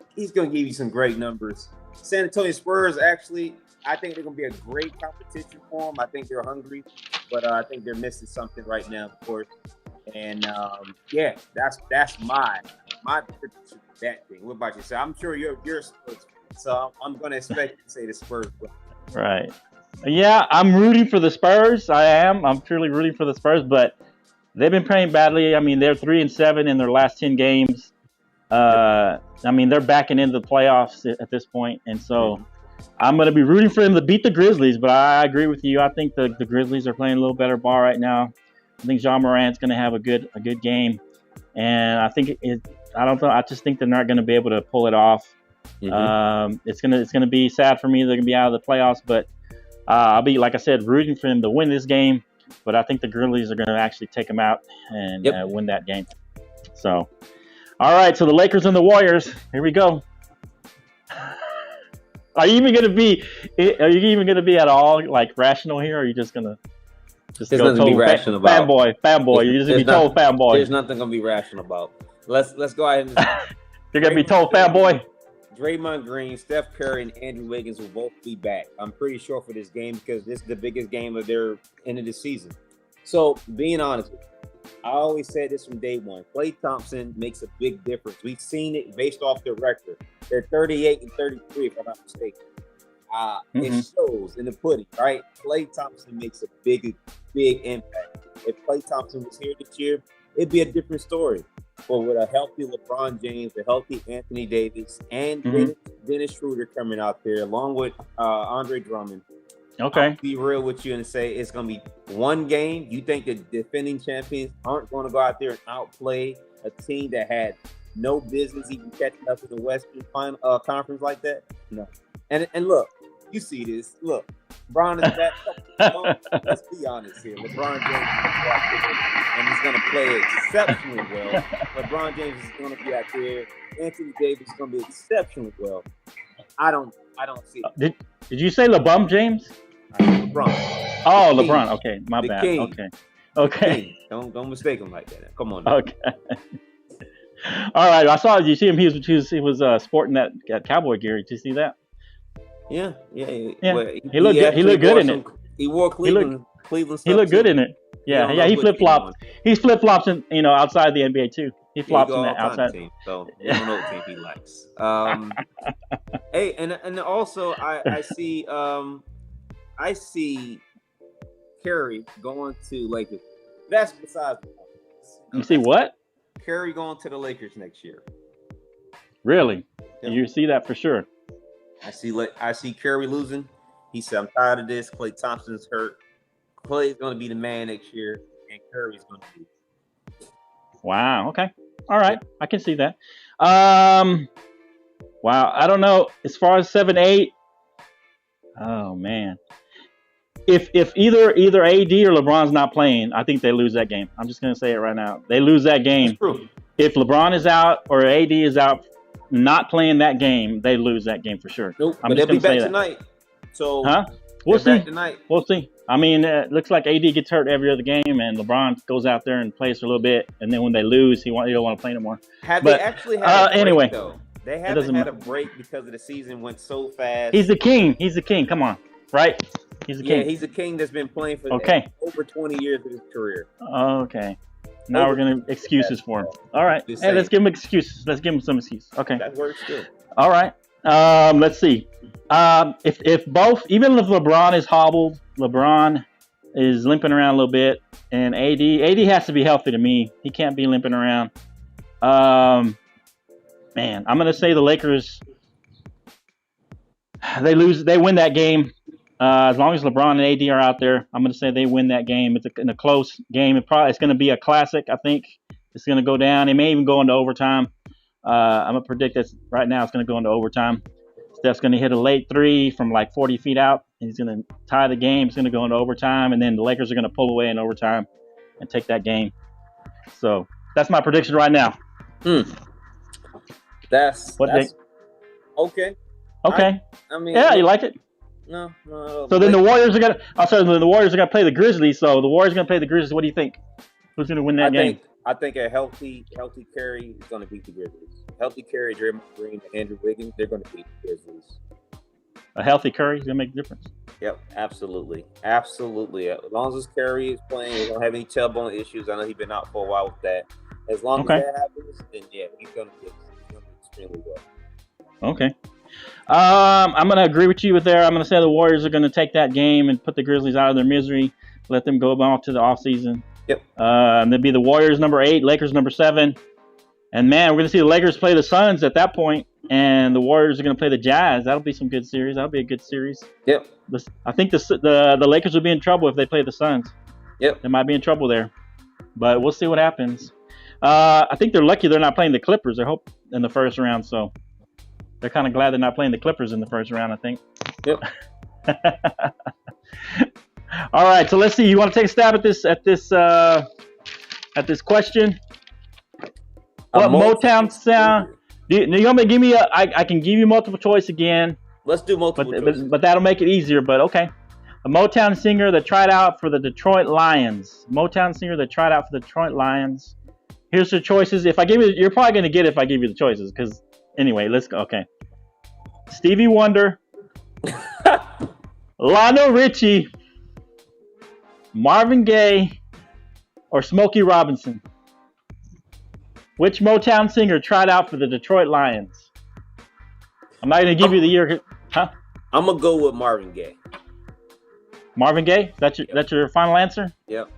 some great numbers. San Antonio Spurs, actually, I think they're gonna be a great competition for them. I think they're hungry, but I think they're missing something right now, of course. And that's my prediction for that thing. What about you? So I'm sure you're a Spurs fan, so I'm gonna expect you to say the Spurs. Right. Yeah, I'm rooting for the Spurs. I am. I'm truly rooting for the Spurs, but they've been playing badly. I mean, they're 3-7 in their last 10 games. I mean, they're backing into the playoffs at this point, and so I'm going to be rooting for them to beat the Grizzlies. But I agree with you. I think the Grizzlies are playing a little better ball right now. I think Ja Morant's going to have a good game, and I think I don't know. I just think they're not going to be able to pull it off. It's gonna be sad for me. They're gonna be out of the playoffs, but I'll be, like I said, rooting for them to win this game. But I think the Grizzlies are gonna actually take them out and win that game. So, all right. So the Lakers and the Warriors. Here we go. Are you even gonna be at all like rational here? Or are you just gonna there's nothing to be rational about? Fanboy. You're just gonna be told fanboy. There's nothing gonna be rational about. Let's go ahead and. You're gonna be told fanboy. Draymond Green, Steph Curry, and Andrew Wiggins will both be back. I'm pretty sure for this game because this is the biggest game of their end of the season. So, being honest with you, I always said this from day one. Klay Thompson makes a big difference. We've seen it based off their record. They're 38 and 33, if I'm not mistaken. It shows in the pudding, right? Klay Thompson makes a big impact. If Klay Thompson was here this year, it'd be a different story. But with a healthy LeBron James, a healthy Anthony Davis, and Dennis Schroeder coming out there, along with Andre Drummond. Okay. I'll be real with you and say it's going to be one game. You think the defending champions aren't going to go out there and outplay a team that had no business even catching up in the Western Conference like that? No. And look, you see this. Look, LeBron is back. Let's be honest here. LeBron James is and he's going to play exceptionally well. LeBron James is going to be out there. Anthony Davis is going to be exceptionally well. I don't see it. Did you say LeBron James? LeBron. Oh, LeBron. Okay, my bad. King. Okay. Don't mistake him like that. Come on. Now. Okay. All right. I saw. Did you see him? He was sporting that cowboy gear. Did you see that? Yeah. Well, he looked good in it. He wore Cleveland. He looked good in it. Yeah. He flip flops. He flip flops in outside the NBA too. He flops in that outside. Team, so you don't know what team he likes. Hey, and also I see Curry going to Lakers. That's besides the point. You see what? Curry going to the Lakers next year. Really? Yeah. You see that for sure. I see Curry losing. He said, "I'm tired of this. Klay Thompson's hurt. Klay's going to be the man next year, and Curry's going to be." Wow. Okay. All right. I can see that. Wow. I don't know. As far as 7-8. Oh man. If either AD or LeBron's not playing, I think they lose that game. I'm just gonna say it right now. They lose that game. That's true. If LeBron is out or AD is out, not playing that game, they lose that game for sure. Nope. But they'll be back tonight. So We'll see. Tonight. We'll see. I mean, it looks like AD gets hurt every other game, and LeBron goes out there and plays for a little bit, and then when they lose, he don't want to play no more. They actually had a break, anyway, though? They haven't had a break because of the season went so fast. He's the king. Come on, right? He's the king. Yeah, he's a king that's been playing for over 20 years of his career. Okay. Now we're going to excuses for him. All right. Hey, let's give him excuses. Let's give him some excuses. Okay. That works too. All right. Let's see. If both, even if LeBron is hobbled, LeBron is limping around a little bit, and AD has to be healthy to me. He can't be limping around. Man, I'm going to say the Lakers, they win that game. As long as LeBron and AD are out there, I'm going to say they win that game. It's in a close game. It's going to be a classic. I think it's going to go down. It may even go into overtime. I'm going to predict that right now it's going to go into overtime. Steph's going to hit a late three from like 40 feet out. He's going to tie the game. It's going to go into overtime, and then the Lakers are going to pull away in overtime and take that game. So that's my prediction right now. That's okay. Okay. I mean, yeah, you like it? No. So then the Warriors are gonna. The Warriors are gonna play the Grizzlies. So the Warriors are gonna play the Grizzlies. What do you think? Who's gonna win that game? I think a healthy Curry is gonna beat the Grizzlies. Healthy Curry, Draymond Green, and Andrew Wiggins, they're gonna beat the Grizzlies. A healthy Curry is gonna make a difference. Yep, absolutely. As long as Curry is playing, he don't have any tailbone issues. I know he's been out for a while with that. As long as that happens, then yeah, he's gonna do extremely well. Okay. I'm going to agree with you there. I'm going to say the Warriors are going to take that game and put the Grizzlies out of their misery, let them go on to the offseason. Yep. And they'll be the Warriors number 8, Lakers number 7. And, man, we're going to see the Lakers play the Suns at that point, and the Warriors are going to play the Jazz. That'll be some good series. That'll be a good series. Yep. I think the Lakers will be in trouble if they play the Suns. Yep. They might be in trouble there. But we'll see what happens. I think they're lucky they're not playing the Clippers, I hope, in the first round, so. They're kind of glad they're not playing the Clippers in the first round, I think. Yep. All right, so let's see. You want to take a stab at this question? What Motown sound? You want me to give me I can give you multiple choice again. Let's do multiple choice. But that'll make it easier. But okay, a Motown singer that tried out for the Detroit Lions. Motown singer that tried out for the Detroit Lions. Here's the choices. If I give you, you're probably gonna get it if I give you the choices because. Anyway, let's go. Okay. Stevie Wonder, Lionel Richie, Marvin Gaye, or Smokey Robinson? Which Motown singer tried out for the Detroit Lions? I'm not going to give you the year. Huh? I'm going to go with Marvin Gaye. Marvin Gaye? That's your final answer? Yep.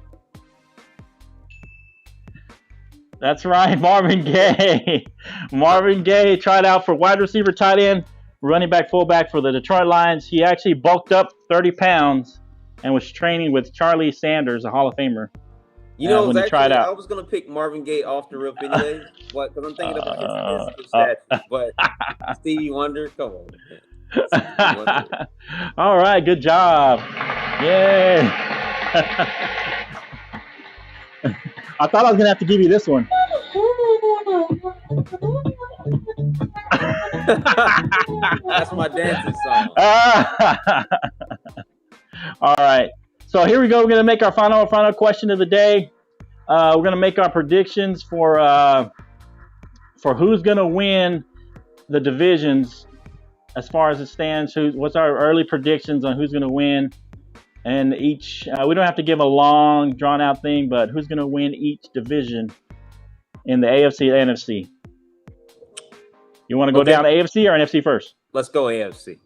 That's right, Marvin Gaye. Marvin Gaye tried out for wide receiver, tight end, running back, fullback for the Detroit Lions. He actually bulked up 30 pounds and was training with Charlie Sanders, a Hall of Famer. You know, when he tried out. I was going to pick Marvin Gaye off the rip anyway, because I'm thinking about his physical stature. But Stevie Wonder, come on. Wonder. All right, good job. Yay. I thought I was going to have to give you this one. That's my dancing song. All right. So here we go. We're going to make our final question of the day. We're going to make our predictions for who's going to win the divisions as far as it stands. What's our early predictions on who's going to win? And each, we don't have to give a long, drawn-out thing, but who's going to win each division in the AFC and NFC? You want to go down to AFC or NFC first? Let's go AFC.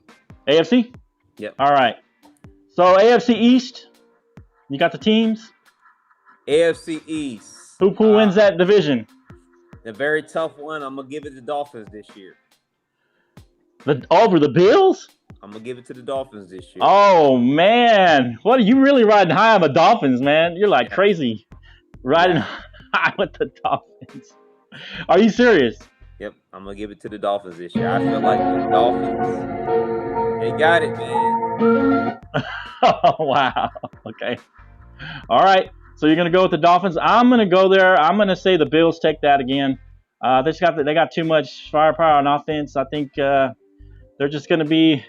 AFC? Yep. All right. So AFC East, you got the teams? AFC East. Who wins that division? A very tough one. I'm going to give it to the Dolphins this year. Over the Bills? I'm going to give it to the Dolphins this year. Oh, man. What are you really riding high on the Dolphins, man? You're like crazy riding high with the Dolphins. Are you serious? Yep. I'm going to give it to the Dolphins this year. I feel like the Dolphins, they got it, man. Oh, wow. Okay. All right. So you're going to go with the Dolphins. I'm going to go there. I'm going to say the Bills take that again. They got too much firepower on offense. I think they're just going to be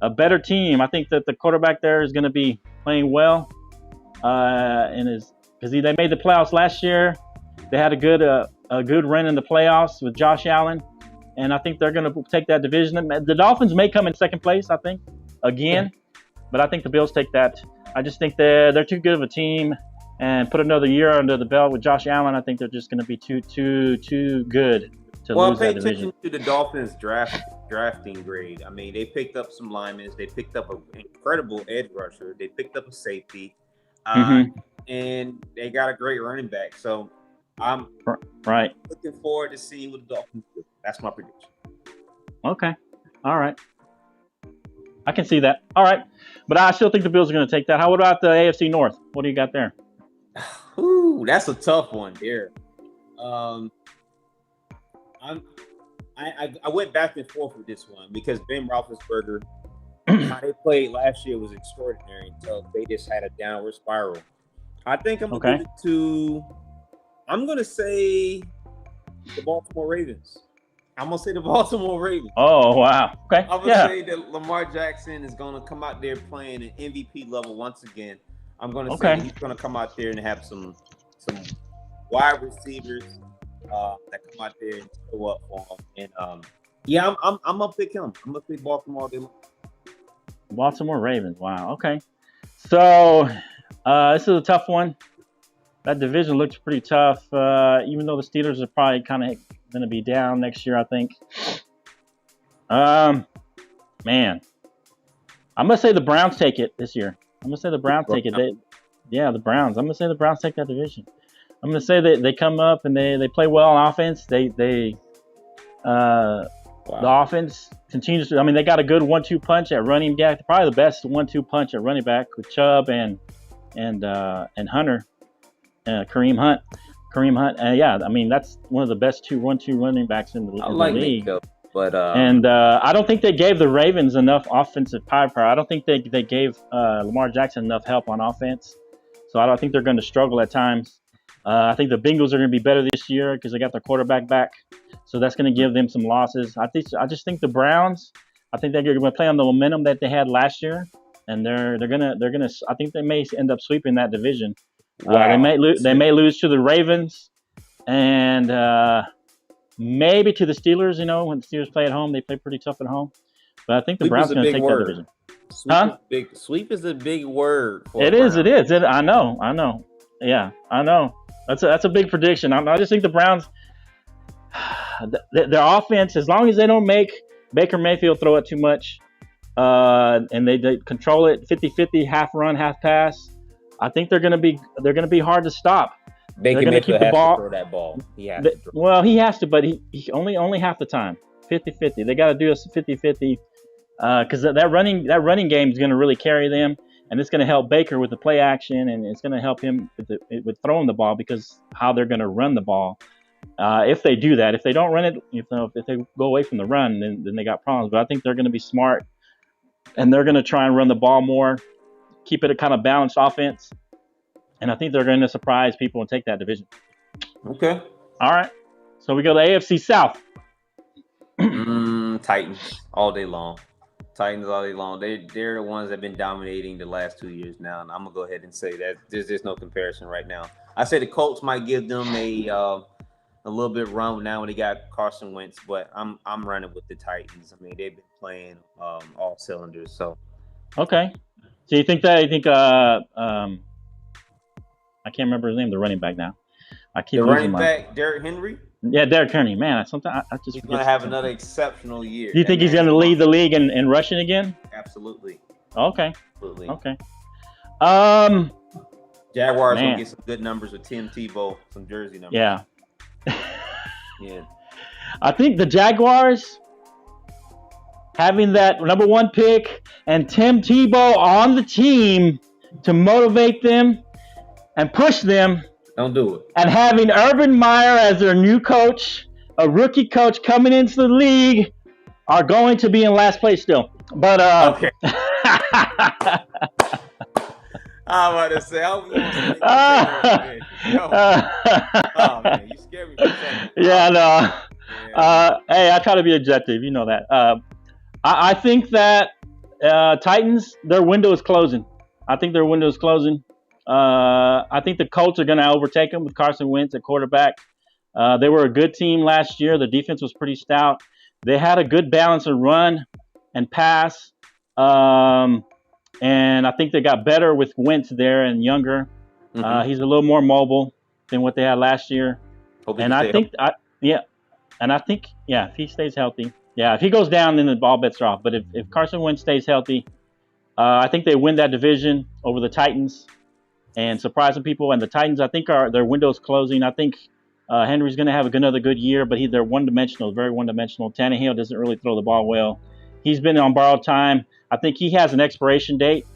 a better team. I think that the quarterback there is going to be playing well, because they made the playoffs last year. They had a good run in the playoffs with Josh Allen, and I think they're going to take that division. The Dolphins may come in second place, I think, again, but I think the Bills take that. I just think they're too good of a team, and put another year under the belt with Josh Allen, I think they're just going to be too good to lose that division. Well, pay attention to the Dolphins drafting grade. I mean, they picked up some linemen. They picked up an incredible edge rusher. They picked up a safety, and they got a great running back. So I'm looking forward to seeing what the Dolphins do. That's my prediction. Okay. All right. I can see that. All right. But I still think the Bills are going to take that. How about the AFC North? What do you got there? Ooh, that's a tough one here. I went back and forth with this one because Ben Roethlisberger, how they played last year was extraordinary until they just had a downward spiral. I think I'm going to give it to, I'm going to say the Baltimore Ravens. I'm gonna say the Baltimore Ravens. Oh wow. Okay. I'm gonna say that Lamar Jackson is gonna come out there playing an MVP level once again. I'm gonna say that he's gonna come out there and have some wide receivers that come out there and show up for him. And yeah, I'm gonna pick him. I'm gonna pick Baltimore. Baltimore Ravens. Wow. Okay. So this is a tough one. That division looks pretty tough. Even though the Steelers are probably kind of going to be down next year, I think. Man, I'm gonna say the Browns take it this year. I'm gonna say the Browns take it. The Browns. I'm gonna say the Browns take that division. I'm gonna say that they come up and they play well on offense. The offense continues to. I mean, they got a good 1-2 punch at running back. Probably the best 1-2 punch at running back with Chubb and Hunter, Kareem Hunt. Yeah, I mean that's one of the best 1-2 running backs in the league. Nick, but I don't think they gave the Ravens enough offensive firepower. I don't think they gave Lamar Jackson enough help on offense. So I don't think they're going to struggle at times. I think the Bengals are going to be better this year because they got their quarterback back. So that's going to give them some losses. I just think the Browns. I think they're going to play on the momentum that they had last year, and they're gonna. I think they may end up sweeping that division. Wow. They may lose to the Ravens, and maybe to the Steelers. You know, when the Steelers play at home, they play pretty tough at home. But I think the Browns are going to take that division. Sweep is a big word. It is. I know. Yeah, I know. That's a big prediction. I just think the Browns, their offense, as long as they don't make Baker Mayfield throw it too much, and they control it 50-50, half run, half pass, I think they're gonna be hard to stop. Baker Mayfield has to throw that ball. He has to, but he only half the time, 50-50. They got to do a 50-50 because that running game is going to really carry them. And it's going to help Baker with the play action, and it's going to help him with throwing the ball because how they're going to run the ball. If they do that, if they don't run it, if they go away from the run, then they got problems. But I think they're going to be smart, and they're going to try and run the ball more, keep it a kind of balanced offense, and I think they're going to surprise people and take that division. Okay. All right. So we go to AFC South. Titans all day long. They're the ones that have been dominating the last 2 years now, and I'm gonna go ahead and say that there's no comparison right now. I say the Colts might give them a little bit run now when they got Carson Wentz, but I'm running with the Titans. I mean, they've been playing all cylinders. So okay, so you think I can't remember his name, the running back now. I keep the running back, Derrick Henry. Yeah, Derrick Henry, man. He's going to have another exceptional year. Do you think he's going to lead the league in rushing again? Absolutely. Okay. Absolutely. Okay. Jaguars going to get some good numbers with Tim Tebow, some jersey numbers. Yeah. Yeah. I think the Jaguars having that number 1 pick and Tim Tebow on the team to motivate them and push them. Don't do it. And having Urban Meyer as their new coach, a rookie coach coming into the league, are going to be in last place still. But okay. I'm about to say, oh man, you scared me for a second. Yeah, no. Hey, I try to be objective. You know that. I think that Titans, their window is closing. I think the Colts are going to overtake them with Carson Wentz at quarterback. They were a good team last year. The defense was pretty stout. They had a good balance of run and pass. And I think they got better with Wentz there and younger. Mm-hmm. He's a little more mobile than what they had last year. If he stays healthy. Yeah, if he goes down, then the ball bets are off. But if Carson Wentz stays healthy, I think they win that division over the Titans and surprise some people. And the Titans, I think, their window's closing. I think Henry's going to have another good year, but they're one-dimensional, very one-dimensional. Tannehill doesn't really throw the ball well. He's been on borrowed time. I think he has an expiration date,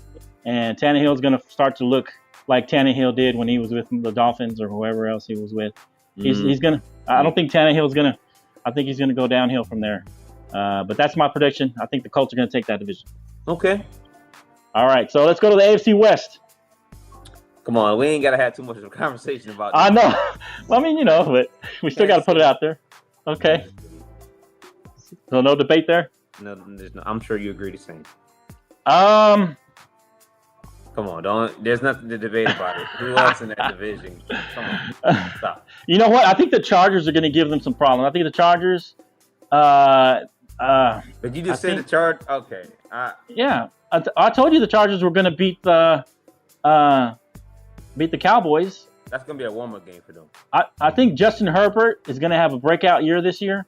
and Tannehill's going to start to look like Tannehill did when he was with the Dolphins or whoever else he was with. He's going to – I don't think Tannehill's going to – I think he's going to go downhill from there. But that's my prediction. I think the Colts are going to take that division. Okay. All right, so let's go to the AFC West. Come on, we ain't got to have too much of a conversation about that. I know. Well, I mean, but we still got to put it out there. Okay. So no debate there. No, I'm sure you agree the same. Come on, there's nothing to debate about it. Who else in that division? Come on, stop. You know what? I think the Chargers are going to give them some problems. I think the Chargers. But you just said the Chargers. Okay. Yeah, I told you the Chargers were going to beat the Cowboys. That's going to be a warm-up game for them. I think Justin Herbert is going to have a breakout year this year.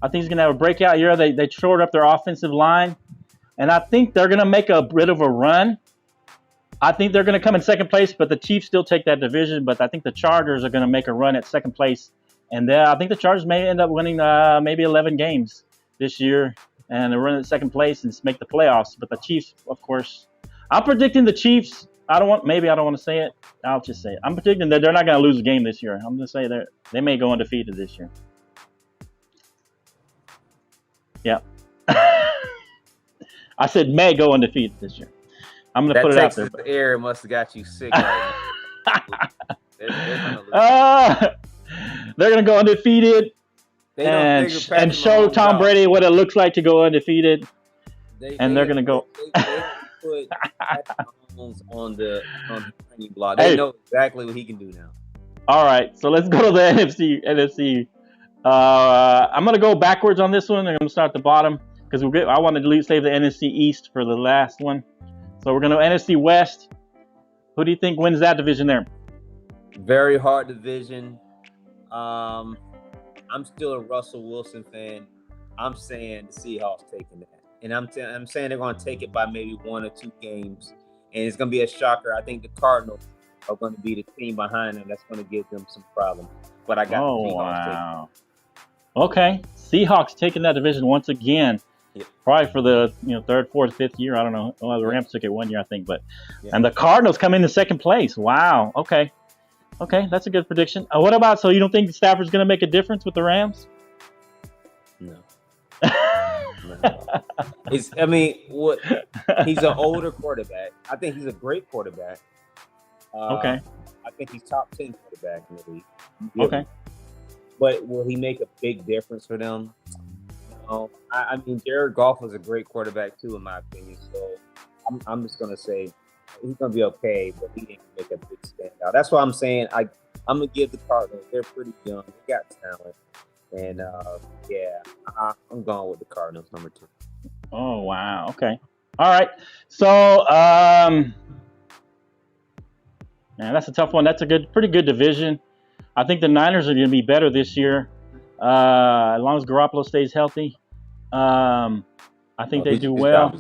I think he's going to have a breakout year. They shored up their offensive line, and I think they're going to make a bit of a run. I think they're going to come in second place, but the Chiefs still take that division. But I think the Chargers are going to make a run at second place. And I think the Chargers may end up winning maybe 11 games this year and run at second place and make the playoffs. But the Chiefs, of course, I'm predicting the Chiefs. I don't want to say it. I'll just say it. I'm predicting that they're not going to lose a game this year. I'm going to say they may go undefeated this year. Yeah. I said may go undefeated this year. I'm going to put it out there. That Texas air must have got you sick right now. They're going to go undefeated and show Tom Brady what it looks like to go undefeated. They're going to go. They put Mahomes on the training block. They know exactly what he can do now. All right, so let's go to the NFC. I'm going to go backwards on this one. I'm going to start at the bottom because I wanted to save the NFC East for the last one. So we're going to NFC West. Who do you think wins that division there? Very hard division. I'm still a Russell Wilson fan. I'm saying the Seahawks taking that. And I'm saying they're going to take it by maybe 1 or 2 games. And it's going to be a shocker. I think the Cardinals are going to be the team behind them that's going to give them some problems. But I got the Seahawks taking it. Okay. Seahawks taking that division once again. Yeah. Probably for the 3rd, 4th, 5th year. I don't know. Well, the Rams took it 1 year, I think. And the Cardinals come in second place. Wow. Okay, that's a good prediction. What about, so you don't think Stafford's going to make a difference with the Rams? No. He's an older quarterback. I think he's a great quarterback. Okay. I think he's top 10 quarterback in the league. Okay. But will he make a big difference for them? I mean, Jared Goff was a great quarterback too, in my opinion. So I'm just gonna say he's gonna be okay, but he didn't make a big standout. That's why I'm saying I'm gonna give the Cardinals. They're pretty young. They got talent, and I'm going with the Cardinals, number 2. Oh wow. Okay. All right. So man, that's a tough one. That's a pretty good division. I think the Niners are gonna be better this year. As long as Garoppolo stays healthy, I think they do well.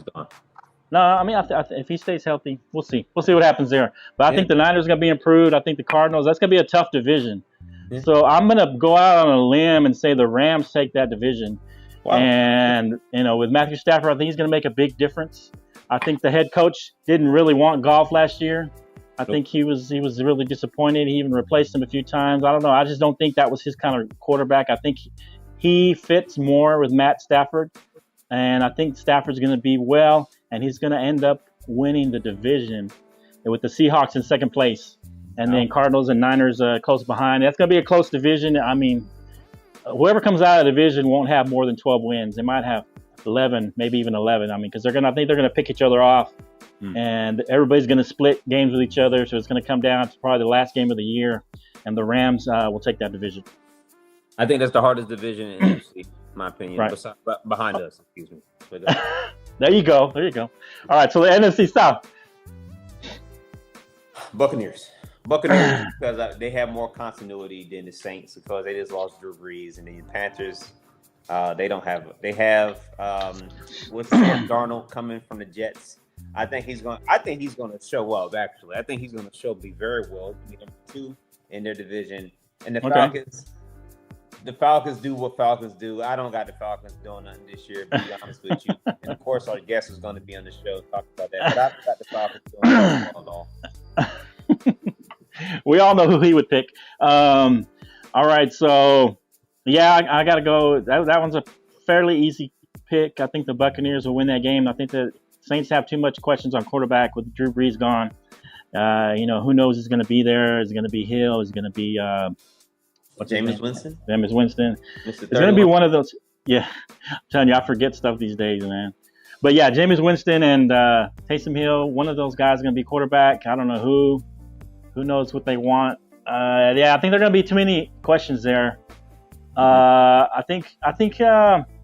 No, I mean, if he stays healthy, we'll see. We'll see what happens there. But I think the Niners are going to be improved. I think the Cardinals, that's going to be a tough division. Yeah. So I'm going to go out on a limb and say the Rams take that division. Wow. And, with Matthew Stafford, I think he's going to make a big difference. I think the head coach didn't really want Goff last year. I think he was really disappointed. He even replaced him a few times. I don't know. I just don't think that was his kind of quarterback. I think he fits more with Matt Stafford. And I think Stafford's going to be well, and he's going to end up winning the division with the Seahawks in second place. And then Cardinals and Niners close behind. That's going to be a close division. I mean, whoever comes out of the division won't have more than 12 wins. They might have 11, maybe even 11. I mean, because I think they're going to pick each other off. And everybody's going to split games with each other. So it's going to come down to probably the last game of the year. And the Rams will take that division. I think that's the hardest division in NFC, in my opinion. Right. Behind us, excuse me. There you go. All right, so the NFC South. Buccaneers because they have more continuity than the Saints because they just lost Drew Brees, and the Panthers, they have what's Darnold coming from the Jets. I think he's going to show up. Actually, I think he's going to be very well. Number 2 in their division, and the Falcons. The Falcons do what Falcons do. I don't got the Falcons doing nothing this year, to be honest with you. And of course, our guest is going to be on the show talk about that. But I got the Falcons doing nothing at all. We all know who he would pick. All right, so I got to go. That one's a fairly easy pick. I think the Buccaneers will win that game. I think the Saints have too much questions on quarterback with Drew Brees gone. Who knows is going to be there? Is it going to be Hill? Is it going to be Jameis Winston? Jameis Winston. It's going to be one of those. Yeah, I'm telling you, I forget stuff these days, man. But yeah, Jameis Winston and Taysom Hill, one of those guys is going to be quarterback. I don't know who. Who knows what they want? Yeah, I think there are going to be too many questions there. I think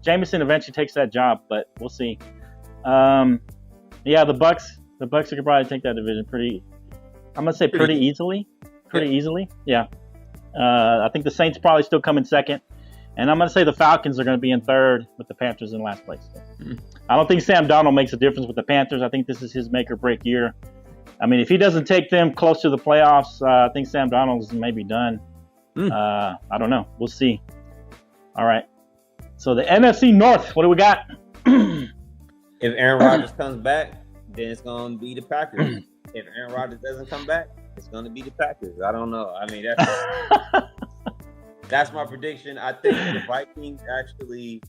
Jameson eventually takes that job, but we'll see. Yeah, the Bucks could probably take that division I'm gonna say pretty easily. Easily. Yeah. I think the Saints probably still come in second, and I'm gonna say the Falcons are going to be in third with the Panthers in last place. I don't think Sam Darnold makes a difference with the Panthers. I think this is his make or break year. I mean, if he doesn't take them close to the playoffs, I think Sam Darnold is maybe done. I don't know. We'll see. All right. So the NFC North, what do we got? If Aaron Rodgers comes back, then it's going to be the Packers. If Aaron Rodgers doesn't come back, it's going to be the Packers. I don't know. I mean, that's my prediction. I think the Vikings actually.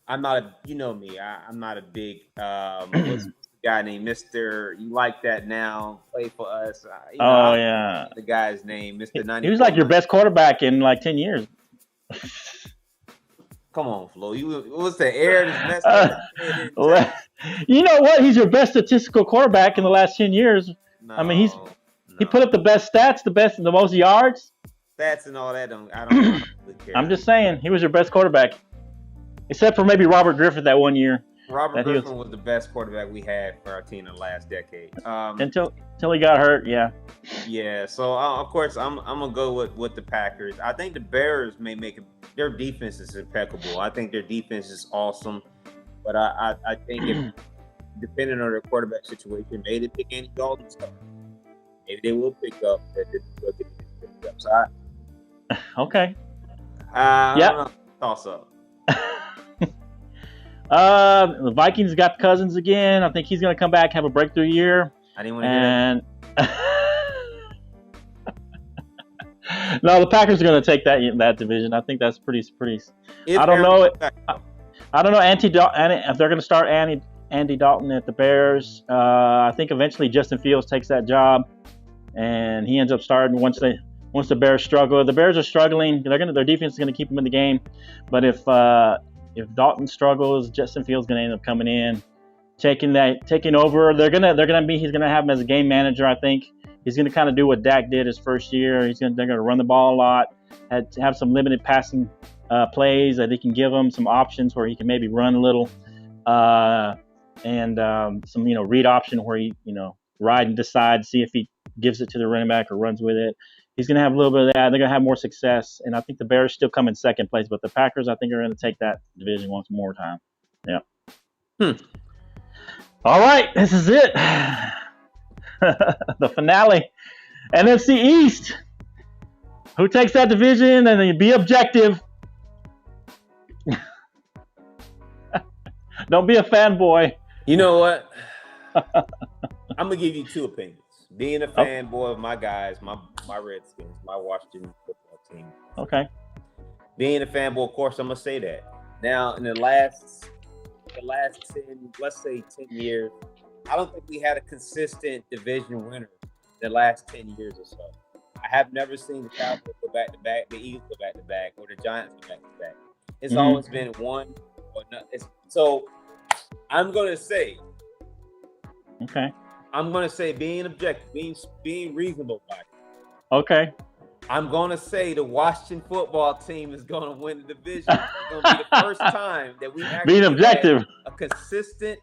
I'm not a. You know me. I'm not a big. What's the guy named Mr. You like that now? Play for us. Yeah. The guy's name, Mr. 94. He was like your best quarterback in like 10 years. Come on, Flo. What's the air? You know what? He's your best statistical quarterback in the last 10 years. No, I mean, he put up the best stats, the most yards. Stats and all that. I don't really care. I'm just saying, he was your best quarterback, except for maybe Robert Griffin that one year. Robert Griffin was the best quarterback we had for our team in the last decade. Until he got hurt, yeah. Yeah, so of course I'm gonna go with the Packers. I think the Bears may make their defense is impeccable. I think their defense is awesome, but I think if depending on their quarterback situation, maybe they pick Andy Dalton stuff. Maybe they will pick up So okay. I don't know. Toss up. The Vikings got Cousins again. I think he's going to come back, have a breakthrough year. I didn't want to hear that. No, the Packers are going to take that division. I think that's pretty. I don't know. I don't know if they're going to start Andy Dalton at the Bears. I think eventually Justin Fields takes that job, and he ends up starting once the Bears struggle. The Bears are struggling. Their defense is going to keep them in the game, but if Dalton struggles, Justin Fields is going to end up coming in, taking over. He's going to have him as a game manager. I think he's going to kind of do what Dak did his first year. They're going to run the ball a lot, have some limited passing plays that he can give him some options where he can maybe run a little, and some read option where he ride and decide, see if he gives it to the running back or runs with it. He's going to have a little bit of that. They're going to have more success. And I think the Bears still come in second place. But the Packers, I think, are going to take that division once more time. Yeah. All right. This is it. The finale. NFC East. Who takes that division? And then be objective. Don't be a fanboy. You know what? I'm going to give you two opinions. Being a fanboy of my guys, my Redskins, my Washington football team. Okay. Being a fanboy, of course, I'm gonna say that. Now, in the last 10, let's say 10 years, I don't think we had a consistent division winner in the last 10 years or so. I have never seen the Cowboys go back to back, the Eagles go back to back, or the Giants go back to back. It's always been one or not. So I'm gonna say. Okay. I'm going to say being objective, being reasonable about it. Okay. I'm going to say the Washington football team is going to win the division. It's going to be the first time that we actually being objective, a consistent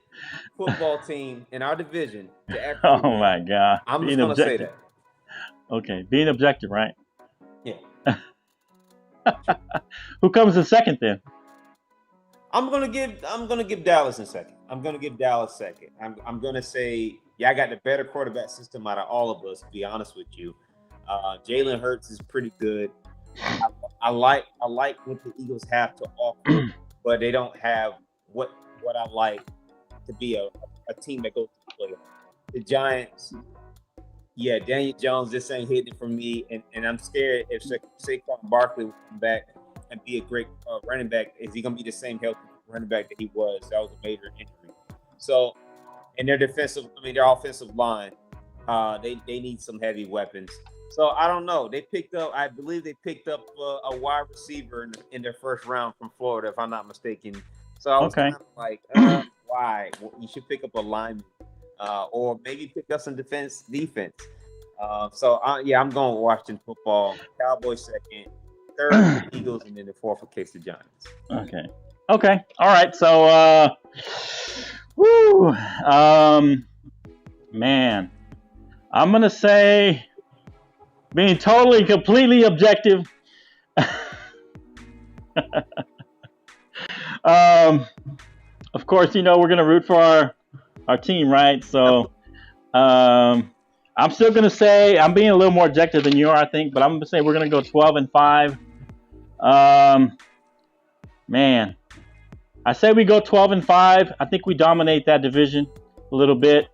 football team in our division to actually win. Oh my God. I'm just going to say that. Okay. Being objective, right? Yeah. Who comes in second then? I'm gonna give Dallas in second. I'm gonna give Dallas second. I'm gonna say, I got the better quarterback system out of all of us, to be honest with you. Jalen Hurts is pretty good. I like what the Eagles have to offer, but they don't have what I like to be a team that goes to the playoffs. The Giants, Daniel Jones, this ain't hitting it for me, and I'm scared if Saquon Barkley will come back and be a great running back, is he going to be the same healthy running back that he was? That was a major injury. So, and their offensive line, they need some heavy weapons. So I don't know. They picked up, I believe they picked up a wide receiver in their first round from Florida, if I'm not mistaken. So I was kind of like, why? Well, you should pick up a lineman, or maybe pick up some defense. So I'm going Washington football. Cowboys second, third the Eagles, and then the fourth for case the Giants. Okay. All right. So, man, I'm gonna say, being totally, completely objective. Of course, we're gonna root for our team, right? So, I'm still gonna say I'm being a little more objective than you are, I think, but I'm gonna say we're gonna go 12-5. Man, I say we go 12-5. I think we dominate that division a little bit.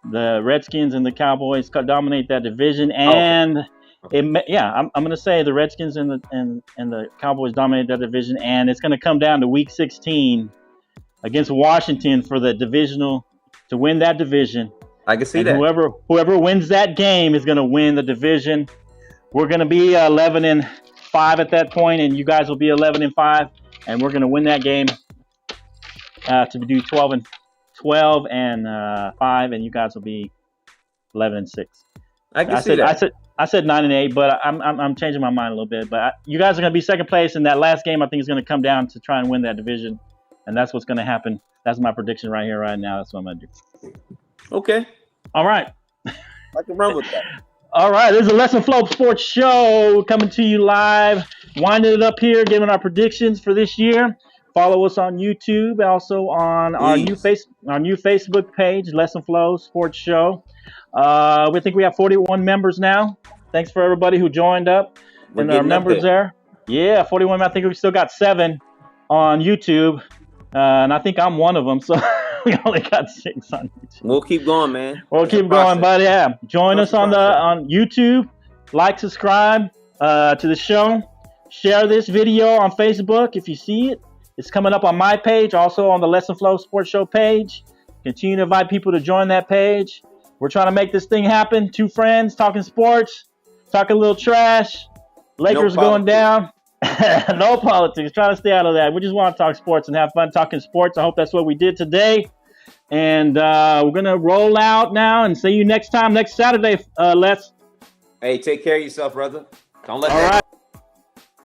The Redskins and the Cowboys dominate that division, and I'm going to say the Redskins and the Cowboys dominate that division, and it's going to come down to Week 16 against Washington for the divisional to win that division. I can see that. Whoever wins that game is going to win the division. We're going to be 11-5 at that point, and you guys will be 11-5, and we're going to win that game to do 12-5, and you guys will be 11-6. I can see that. I said 9-8, but I'm changing my mind a little bit. But you guys are going to be second place, and that last game I think is going to come down to try and win that division, and that's what's going to happen. That's my prediction right here, right now. That's what I'm going to do. Okay. All right. I can run with that. All right. This is a Lesson Flow Sports Show coming to you live. Winding it up here, giving our predictions for this year. Follow us on YouTube, also on our new Facebook page, Lesson Flow Sports Show. We think we have 41 members now. Thanks for everybody who joined up. And our members there. Yeah, 41. I think we still got 7 on YouTube. And I think I'm one of them. So we only got 6 on YouTube. We'll keep going, man. We'll keep going, buddy. Yeah. Join us on YouTube. Like, subscribe to the show. Share this video on Facebook if you see it. It's coming up on my page, also on the Lesson Flow Sports Show page. Continue to invite people to join that page. We're trying to make this thing happen. 2 friends talking sports, talking a little trash. Lakers going down. No politics. Trying to stay out of that. We just want to talk sports and have fun talking sports. I hope that's what we did today. And we're going to roll out now and see you next time, next Saturday, Les. Hey, take care of yourself, brother. Don't let that.